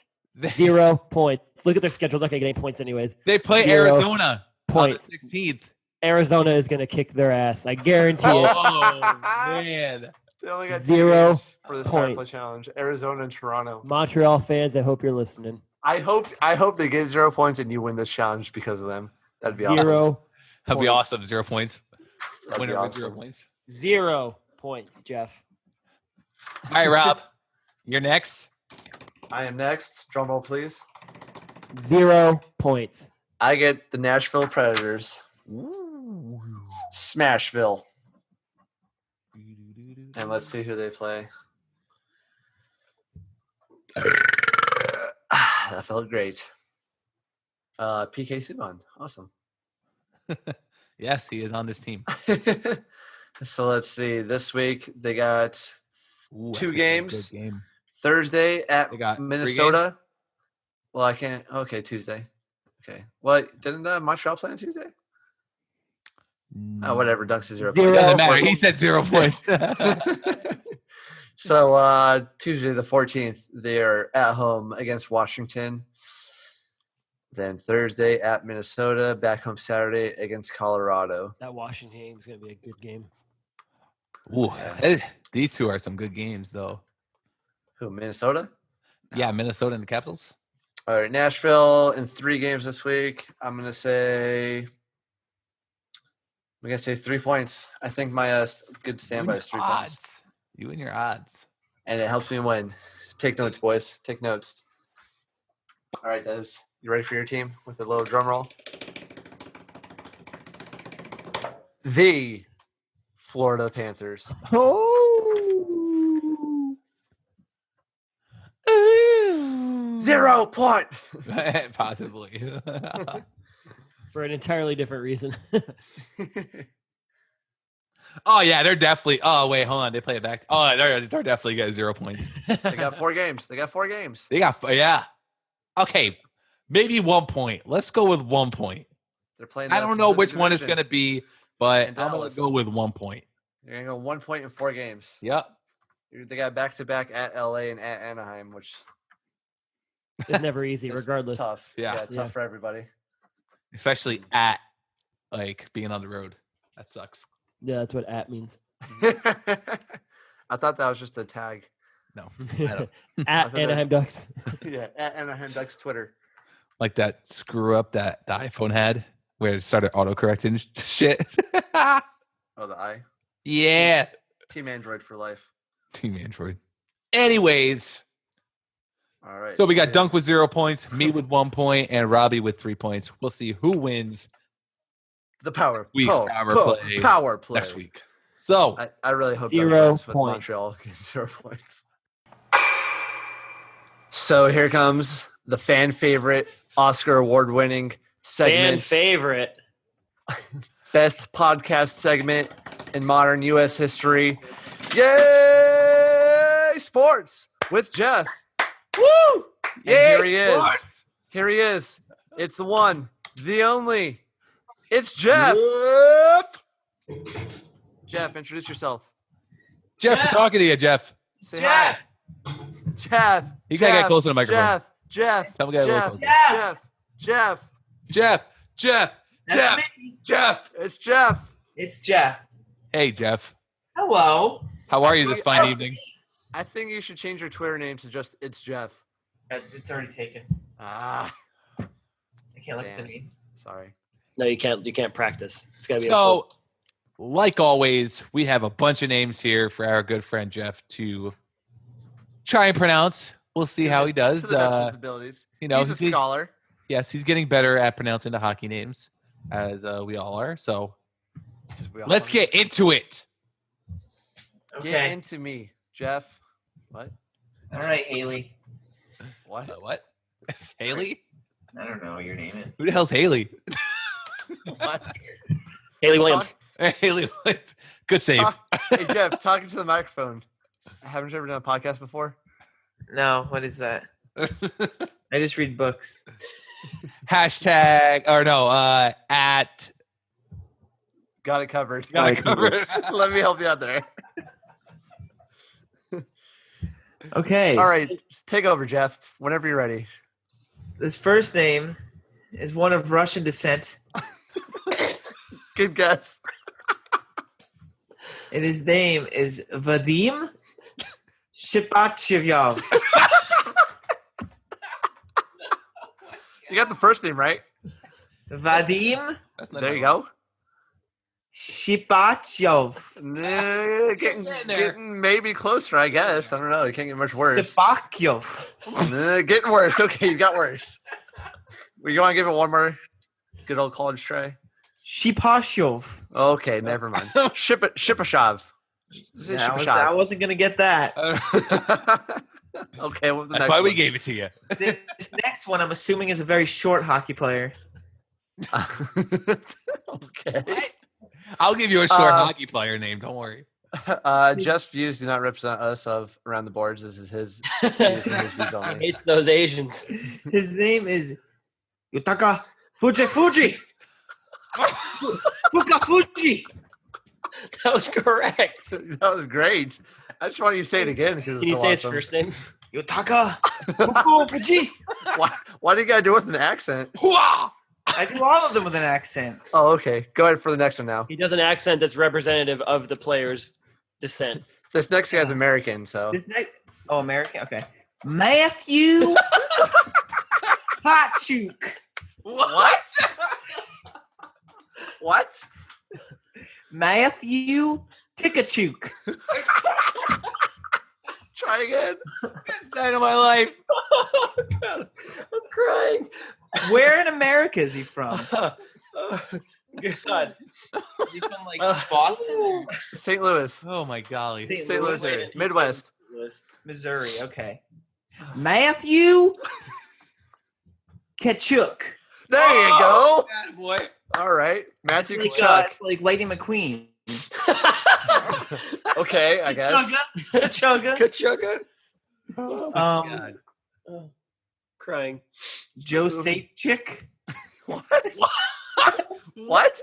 0 points. Look at their schedule. They're not gonna get any points anyways. They play 0 Arizona points. on the 16th. Arizona is gonna kick their ass. I guarantee it. Oh, man. They only got 2 0 games for this Power Play points. Challenge. Arizona and Toronto. Montreal fans, I hope you're listening. I hope they get 0 points and you win this challenge because of them. That'd be awesome. 0 That'd be points. awesome. 0 points. That'd be Winner with 0 awesome. points. 0 points, Jeff. All right, Rob. You're next. I am next. Drum roll, please. 0 points. I get the Nashville Predators. Smashville. And let's see who they play. That felt great. PK Subban. Awesome. Yes, he is on this team. So let's see. This week they got Ooh, that's 2 gonna be a games. good game. Thursday at They got 3 Minnesota. Well, I can't. Okay, Tuesday. Okay. What? Didn't Montreal play on Tuesday? Oh, whatever. Ducks is 0 Zero. points. Doesn't matter. He said 0 points. So Tuesday the 14th, they're at home against Washington. Then Thursday at Minnesota, back home Saturday against Colorado. That Washington game is going to be a good game. Ooh, these two are some good games, though. Who, Minnesota? Yeah, Minnesota and the Capitals. All right, Nashville in 3 games this week. I'm gonna say 3 points. I think my good standby is 3 points, Odds. You and your odds. and it helps me win. Take notes, boys. Take notes. All right, Des, you ready for your team with a little drum roll? The Florida Panthers. Oh. 0 point. Possibly. For an entirely different reason. Oh yeah, they're definitely. Oh wait, hold on. They play it back. Oh, they're definitely got 0 points. They got 4 games. They got 4 games. They got yeah. Okay, maybe 1 point. Let's go with 1 point. They're playing. I the don't know which Pacific one it's Division. gonna be, but And I'm gonna Dallas. go with 1 point. You're gonna go 1 point in 4 games. Yep. They got back to back at LA and at Anaheim, which It's never easy, is regardless. tough. Yeah. tough Yeah. for everybody. Especially at like being on the road. That sucks. Yeah, that's what at means. I thought that was just a tag. No, I don't. At thought that- Anaheim Ducks. Yeah, at Anaheim Ducks Twitter. Like that screw up that the iPhone had where it started autocorrecting shit. Oh, the I. Yeah. Team Android for life. Team Android. Anyways, All right. so we got Dunk with 0 points, me with 1 point, and Robbie with 3 points. We'll see who wins the power week's power play play next week. So I really hope 0 Dunk wins with points. Montreal gets 0 points. So here comes the fan favorite, Oscar award winning Fan segment, favorite. best podcast segment, in modern U.S. history. Yay! Sports with Jeff. Woo! And here he is. Here he is. It's the one, the only. It's Jeff. Jeff, introduce yourself. Jeff, we're talking to you, Jeff. Say hi. Jeff. You gotta get closer to the microphone. Jeff. Tell me get a little Jeff. closer. Jeff. That's It's Jeff. It's Jeff. Hey, Jeff. Hello. How are you this fine evening? I think you should change your Twitter name to just It's Jeff. It's already taken. Ah. I can't look at the Damn. names. Sorry. No, you can't. You can't practice. It's gotta be. So, like always, we have a bunch of names here for our good friend Jeff to try and pronounce. We'll see how he does. To the best of his abilities. You know, he's a scholar. Yes, he's getting better at pronouncing the hockey names, as we all are. So, let's get into it. Okay. Get into me, Jeff. What? All right, Haley. What? Haley? I don't know what your name is. Who the hell's Haley? What? Haley Williams. Haley. Good save. Hey, Jeff, talking to the microphone. Haven't you ever done a podcast before? No, what is that? I just read books. Hashtag or no, at Got it covered. got it covered. Let me help you out there. Okay. All right, take over, Jeff. Whenever you're ready. This first name is one of Russian descent, Good guess. and his name is Vadim Shipachevyov. You got the first name right. Vadim That's not There you go. Shipachev. Getting maybe closer, I guess. I don't know. It can't get much worse. Shipachev. Getting worse. Okay, you got worse. You want to give it one more good old college try? Shipachev. Okay, never mind. Shipashav. Say I wasn't gonna get that. Okay, well, That's why we gave it to you. This next one, I'm assuming, is a very short hockey player. Okay. I'll give you a short hockey player name. Don't worry. Just views do not represent us of Around the Boards. This is his views and his views I only. hate those Asians. His name is Yutaka Fuji. Fuka Fuji. That was correct. That was great. I just want you to say it again because Can it's you so say awesome. his first name? Yutaka Fuku Fuji. Why do you gotta do it with an accent? I do all of them with an accent. Oh, okay. Go ahead for the next one now. He does an accent that's representative of the player's descent. This next guy's American, so This next, American. Okay, Matthew Hotchuk. what? What? Matthew Tikachuk. Try again. Best night of my life. Oh, God. I'm crying. Where in America is he from? God. Is he from like Boston? St. Louis. Oh my golly. St. Louis area. Midwest. Missouri. Okay. Matthew Kachuk. There you go. Boy. All right. Matthew Like, Kachuk. like Lady McQueen. Okay, I guess. Chugga. Kachuga. Oh, Um, crying. Joe Sapchik. What? What?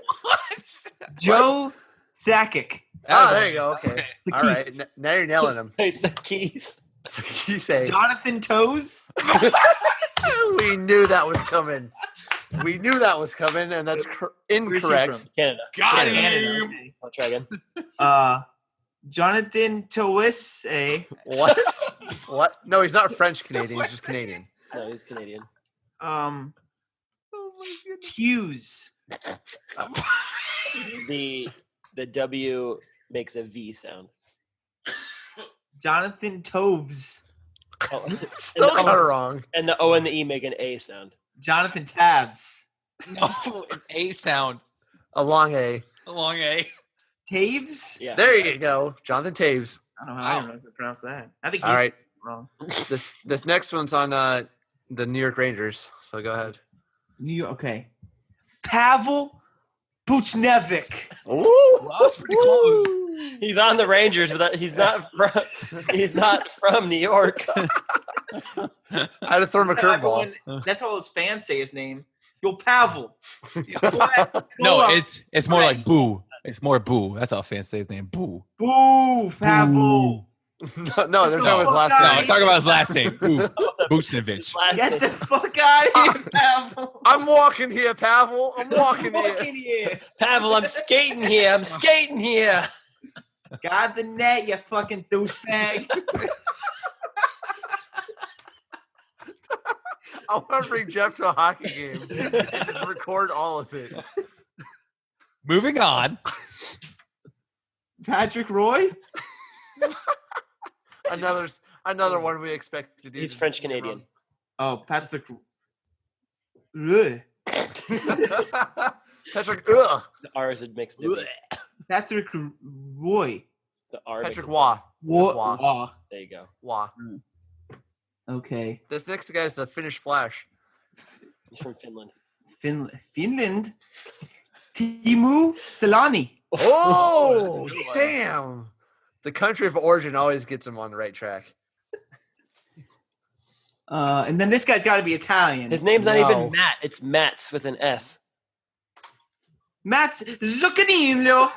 Joe Sakic. Oh, there you go. Okay. The All keys. right. Now you're nailing him. It's the keys. So you say Jonathan Toes. we knew that was coming. We knew that was coming, and that's incorrect. Canada. Got Canada, him. okay. I'll try again. Jonathan Toes. What? What? No, he's not French Canadian. He's just Canadian. No, he's Canadian. Oh my goodness. Hughes. The W makes a V sound. Jonathan Toves. Oh, Still and the got it O- wrong. And the O and the E make an A sound. Jonathan Tabs. No, an A sound. A long A. A long A. Taves? Yeah. There you go. Jonathan Taves. I don't know how to pronounce that. I think he's All right. wrong. This next one's on the New York Rangers. So go ahead. Okay. Pavel Buchnevich. Ooh, That's pretty close. He's on the Rangers, but he's not from New York. I had to throw him a curveball. That's all his fans say his name. Yo, Pavel. No, it's more like Boo. It's more Boo. That's how fans say his name. Boo. Boo, Pavel. No, they're talking about his last No, name. I'm talking about his last name. Boo. Buchnevich. Get the fuck out of here, Pavel. I'm walking here, Pavel. I'm walking here. Fucking here. Pavel, I'm skating here. I'm skating here. Got the net, you fucking douchebag. I want to bring Jeff to a hockey game and just record all of it. Moving on. Patrick Roy? Another one we expect to do. He's French Canadian. Oh, Patrick. Ugh. Patrick, ugh. The R is a mixed nibby. Patrick Roy. The R. Patrick makes a- Waugh. What? There you go. Waugh. Okay. This next guy is the Finnish Flash. He's from Finland. Finland. Timu Selani. Oh, Good one. damn. The country of origin always gets him on the right track. And then this guy's got to be Italian. His name's not No. even Matt. It's Mats with an S. Mats Zuccanino.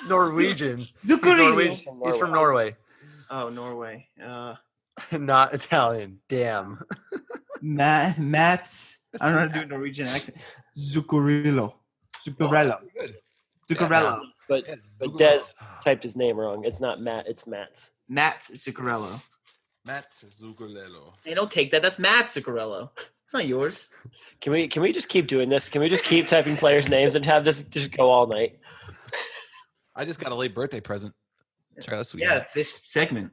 Norwegian. He's Zuccarino. Norwegian. He's from Norway. Oh, Norway. Not Italian. Damn. Mats. I don't know how to do a Norwegian accent. Zuccarello. Zuccarello. Good. Zuccarello. But Des typed his name wrong. It's not Matt. It's Mats. Mats Zuccarello. Matt Zuccarello. Hey, don't take that. That's Matt Zuccarello. It's not yours. Can we just keep doing this? Can we just keep typing players' names and have this just go all night? I just got a late birthday present. Try this weekend. Yeah, this segment.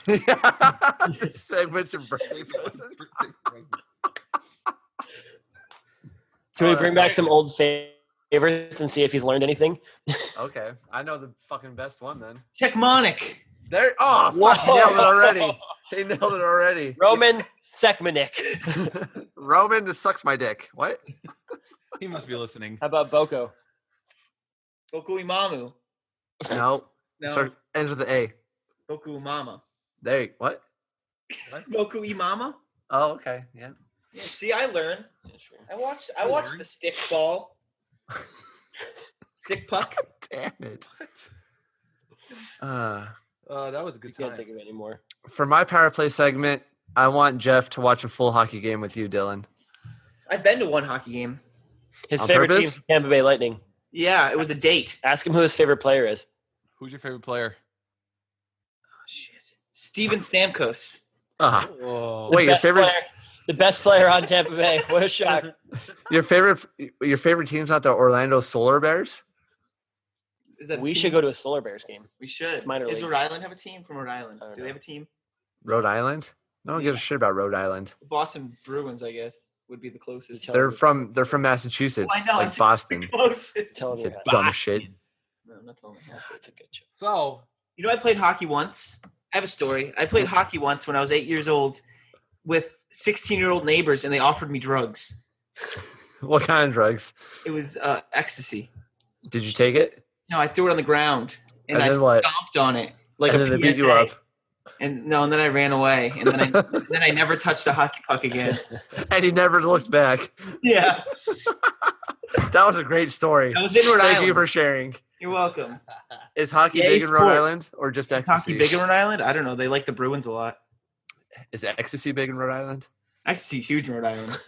This segment's your birthday present. Can we Oh, bring that's back some old favorites and see if he's learned anything? Okay. I know the fucking best one then. Checkmonic. There. Oh, fuck. He nailed it already. He nailed it already. Roman Sekmanik. Roman, this sucks my dick. What? He must be listening. How about Boko? Boku Imamu. No. No. Start, ends with the A. Boku Mama. There. What? Boku Imama? Oh, okay. Yeah. Yeah, see, I learn. Yeah, sure. I watched the stick ball. Stick puck. Damn it. That was a I good can't time. think of any more. For my power play segment, I want Jeff to watch a full hockey game with you, Dylan. I've been to one hockey game. His On favorite purpose? team, Tampa Bay Lightning. Yeah, it was a date. Ask him who his favorite player is. Who's your favorite player? Oh, shit. Steven Stamkos. Ah, Whoa. Wait, your Best favorite player- the best player on Tampa Bay. What a shock. your favorite team's not the Orlando Solar Bears? Is that a We team? should go to a Solar Bears game. We should. It's minor Does league. Rhode Island have a team from Rhode Island? I don't Do they know. have a team? Rhode Island? No one gives a shit about Rhode Island. Boston Bruins, I guess, would be the closest. Tell They're me. from Massachusetts, I know, like it's Boston. Closest. Tell me. You dumb shit. No, I'm not telling you. It's a good show. So, You know, I played hockey once. I have a story. I played hockey once when I was 8 years old with 16-year-old neighbors, and they offered me drugs. What kind of drugs? It was ecstasy. Did you take it? No, I threw it on the ground, and And I then what? stomped on it like And a then PSA. they beat you up. And then I ran away, and then I never touched a hockey puck again. And he never looked back. Yeah, That was a great story. I was in Rhode Thank Island. you for sharing. You're welcome. Is hockey Yay, big in Rhode sports. Island or just Is ecstasy? hockey big in Rhode Island? I don't know. They like the Bruins a lot. Is ecstasy big in Rhode Island? Ecstasy's huge in Rhode Island.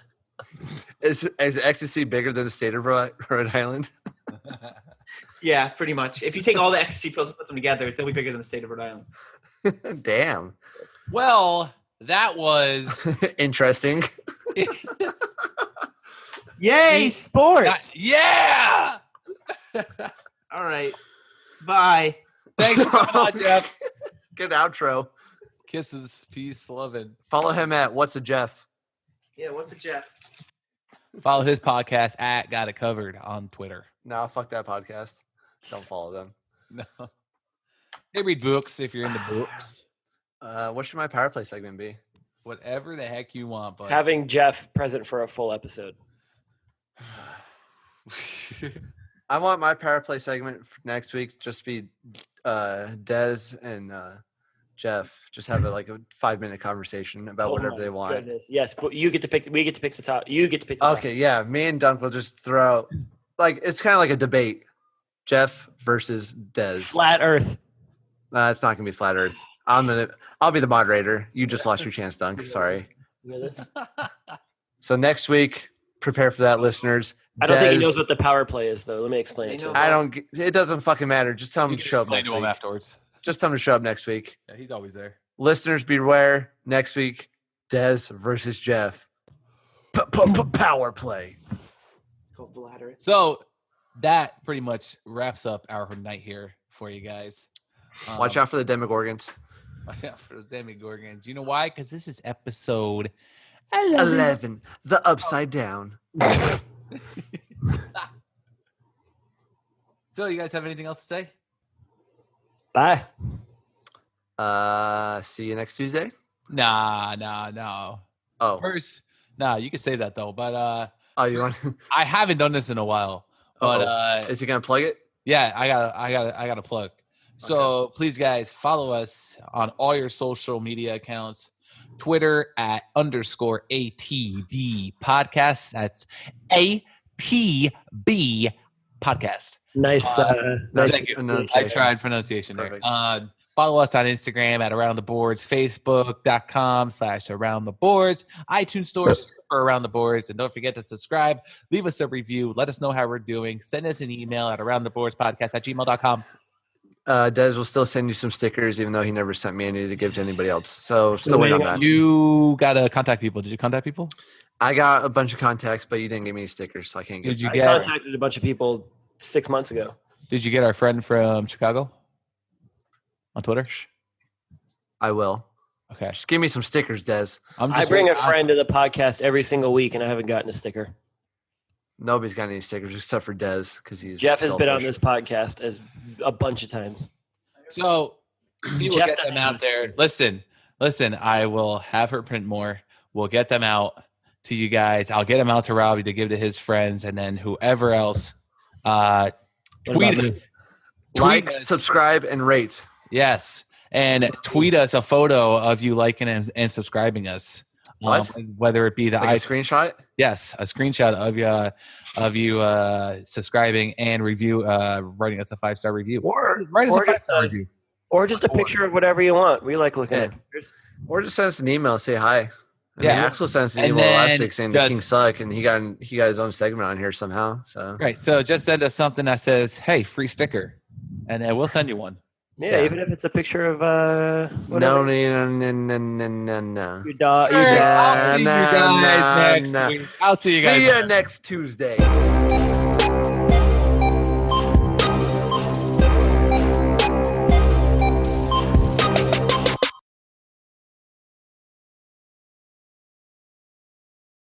Is ecstasy bigger than the state of Rhode Island? Yeah, pretty much. If you take all the ecstasy pills and put them together, they'll be bigger than the state of Rhode Island. Damn. well, that was Interesting. Yay, sports! yeah. All right. Bye. Thanks for coming on, Jeff. Good outro. Kisses, peace, loving. Follow him at What's a Jeff. Yeah, what's a Jeff? Follow his podcast at Got It Covered on Twitter. No, fuck that podcast. Don't follow them. No. They read books if you're into books. What should my power play segment be? Whatever the heck you want, but Having Jeff present for a full episode. I want my power play segment for next week just be Dez and Jeff just have a 5-minute conversation about whatever they want. Goodness. Yes, but you get to pick. We get to pick the top. You get to pick the top. Okay, yeah. Me and Dunk will just throw out it's kind of like a debate. Jeff versus Dez. Flat Earth. It's not gonna be flat Earth. I'll be the moderator. You just lost your chance, Dunk. Sorry. So next week, prepare for that, listeners. I don't think he knows what the power play is, though. Let me explain it to him. It doesn't fucking matter. Just tell him to show up next week. Afterwards. Just tell him to show up next week. Yeah, he's always there. Listeners, beware. Next week, Dez versus Jeff. Power play. It's called Flat Earth. So that pretty much wraps up our night here for you guys. Watch out for the Demogorgons. Watch out for those Demogorgons. You know why? Because this is episode 11. The Upside Down. So, you guys have anything else to say? Bye. See you next Tuesday. Nah. Oh, First, you can say that though. But you want? I haven't done this in a while. But is he gonna plug it? yeah, I got to plug. So please, guys, follow us on all your social media accounts. Twitter at _ATB podcast. That's ATB podcast. Nice. Nice Thank you. pronunciation. I tried pronunciation Perfect. there. Follow us on Instagram at Around the Boards, Facebook.com/Around the Boards, iTunes Store for Around the Boards, and don't forget to subscribe. Leave us a review. Let us know how we're doing. Send us an email at aroundtheboardspodcast@gmail.com. Dez will still send you some stickers, even though he never sent me any to give to anybody else. So still waiting on that. You gotta contact people. Did you contact people? I got a bunch of contacts, but you didn't give me any stickers, so I can't get. Did you I get? contacted a bunch of people 6 months ago. Did you get our friend from Chicago on Twitter? I will. Okay. Just give me some stickers, Dez. I bring a friend to the podcast every single week, and I haven't gotten a sticker. Nobody's got any stickers except for Dez because he's Jeff has been on selfish. this podcast a bunch of times. So we will Jeff get them doesn't out have there. Listen. I will have her print more. We'll get them out to you guys. I'll get them out to Robbie to give to his friends, and then whoever else. Tweet us. Like, subscribe, and rate. Yes, and tweet us a photo of you liking and subscribing us. What? Whether it be the Like a screenshot? Yes, a screenshot of you subscribing and writing us a 5-star review. Or write us a or just 5-star review. Or just a picture of whatever you want. We like looking at pictures. Or just send us an email, say hi. Yeah. Axel sent us an And email last then week saying the just- Kings suck, and he got his own segment on here somehow. So Right. So just send us something that says, "Hey, free sticker," and we'll send you one. Yeah, even if it's a picture of no. Your dog. All right, I'll see Nah, you guys nah, next nah. week. I'll see you guys. See you next Tuesday.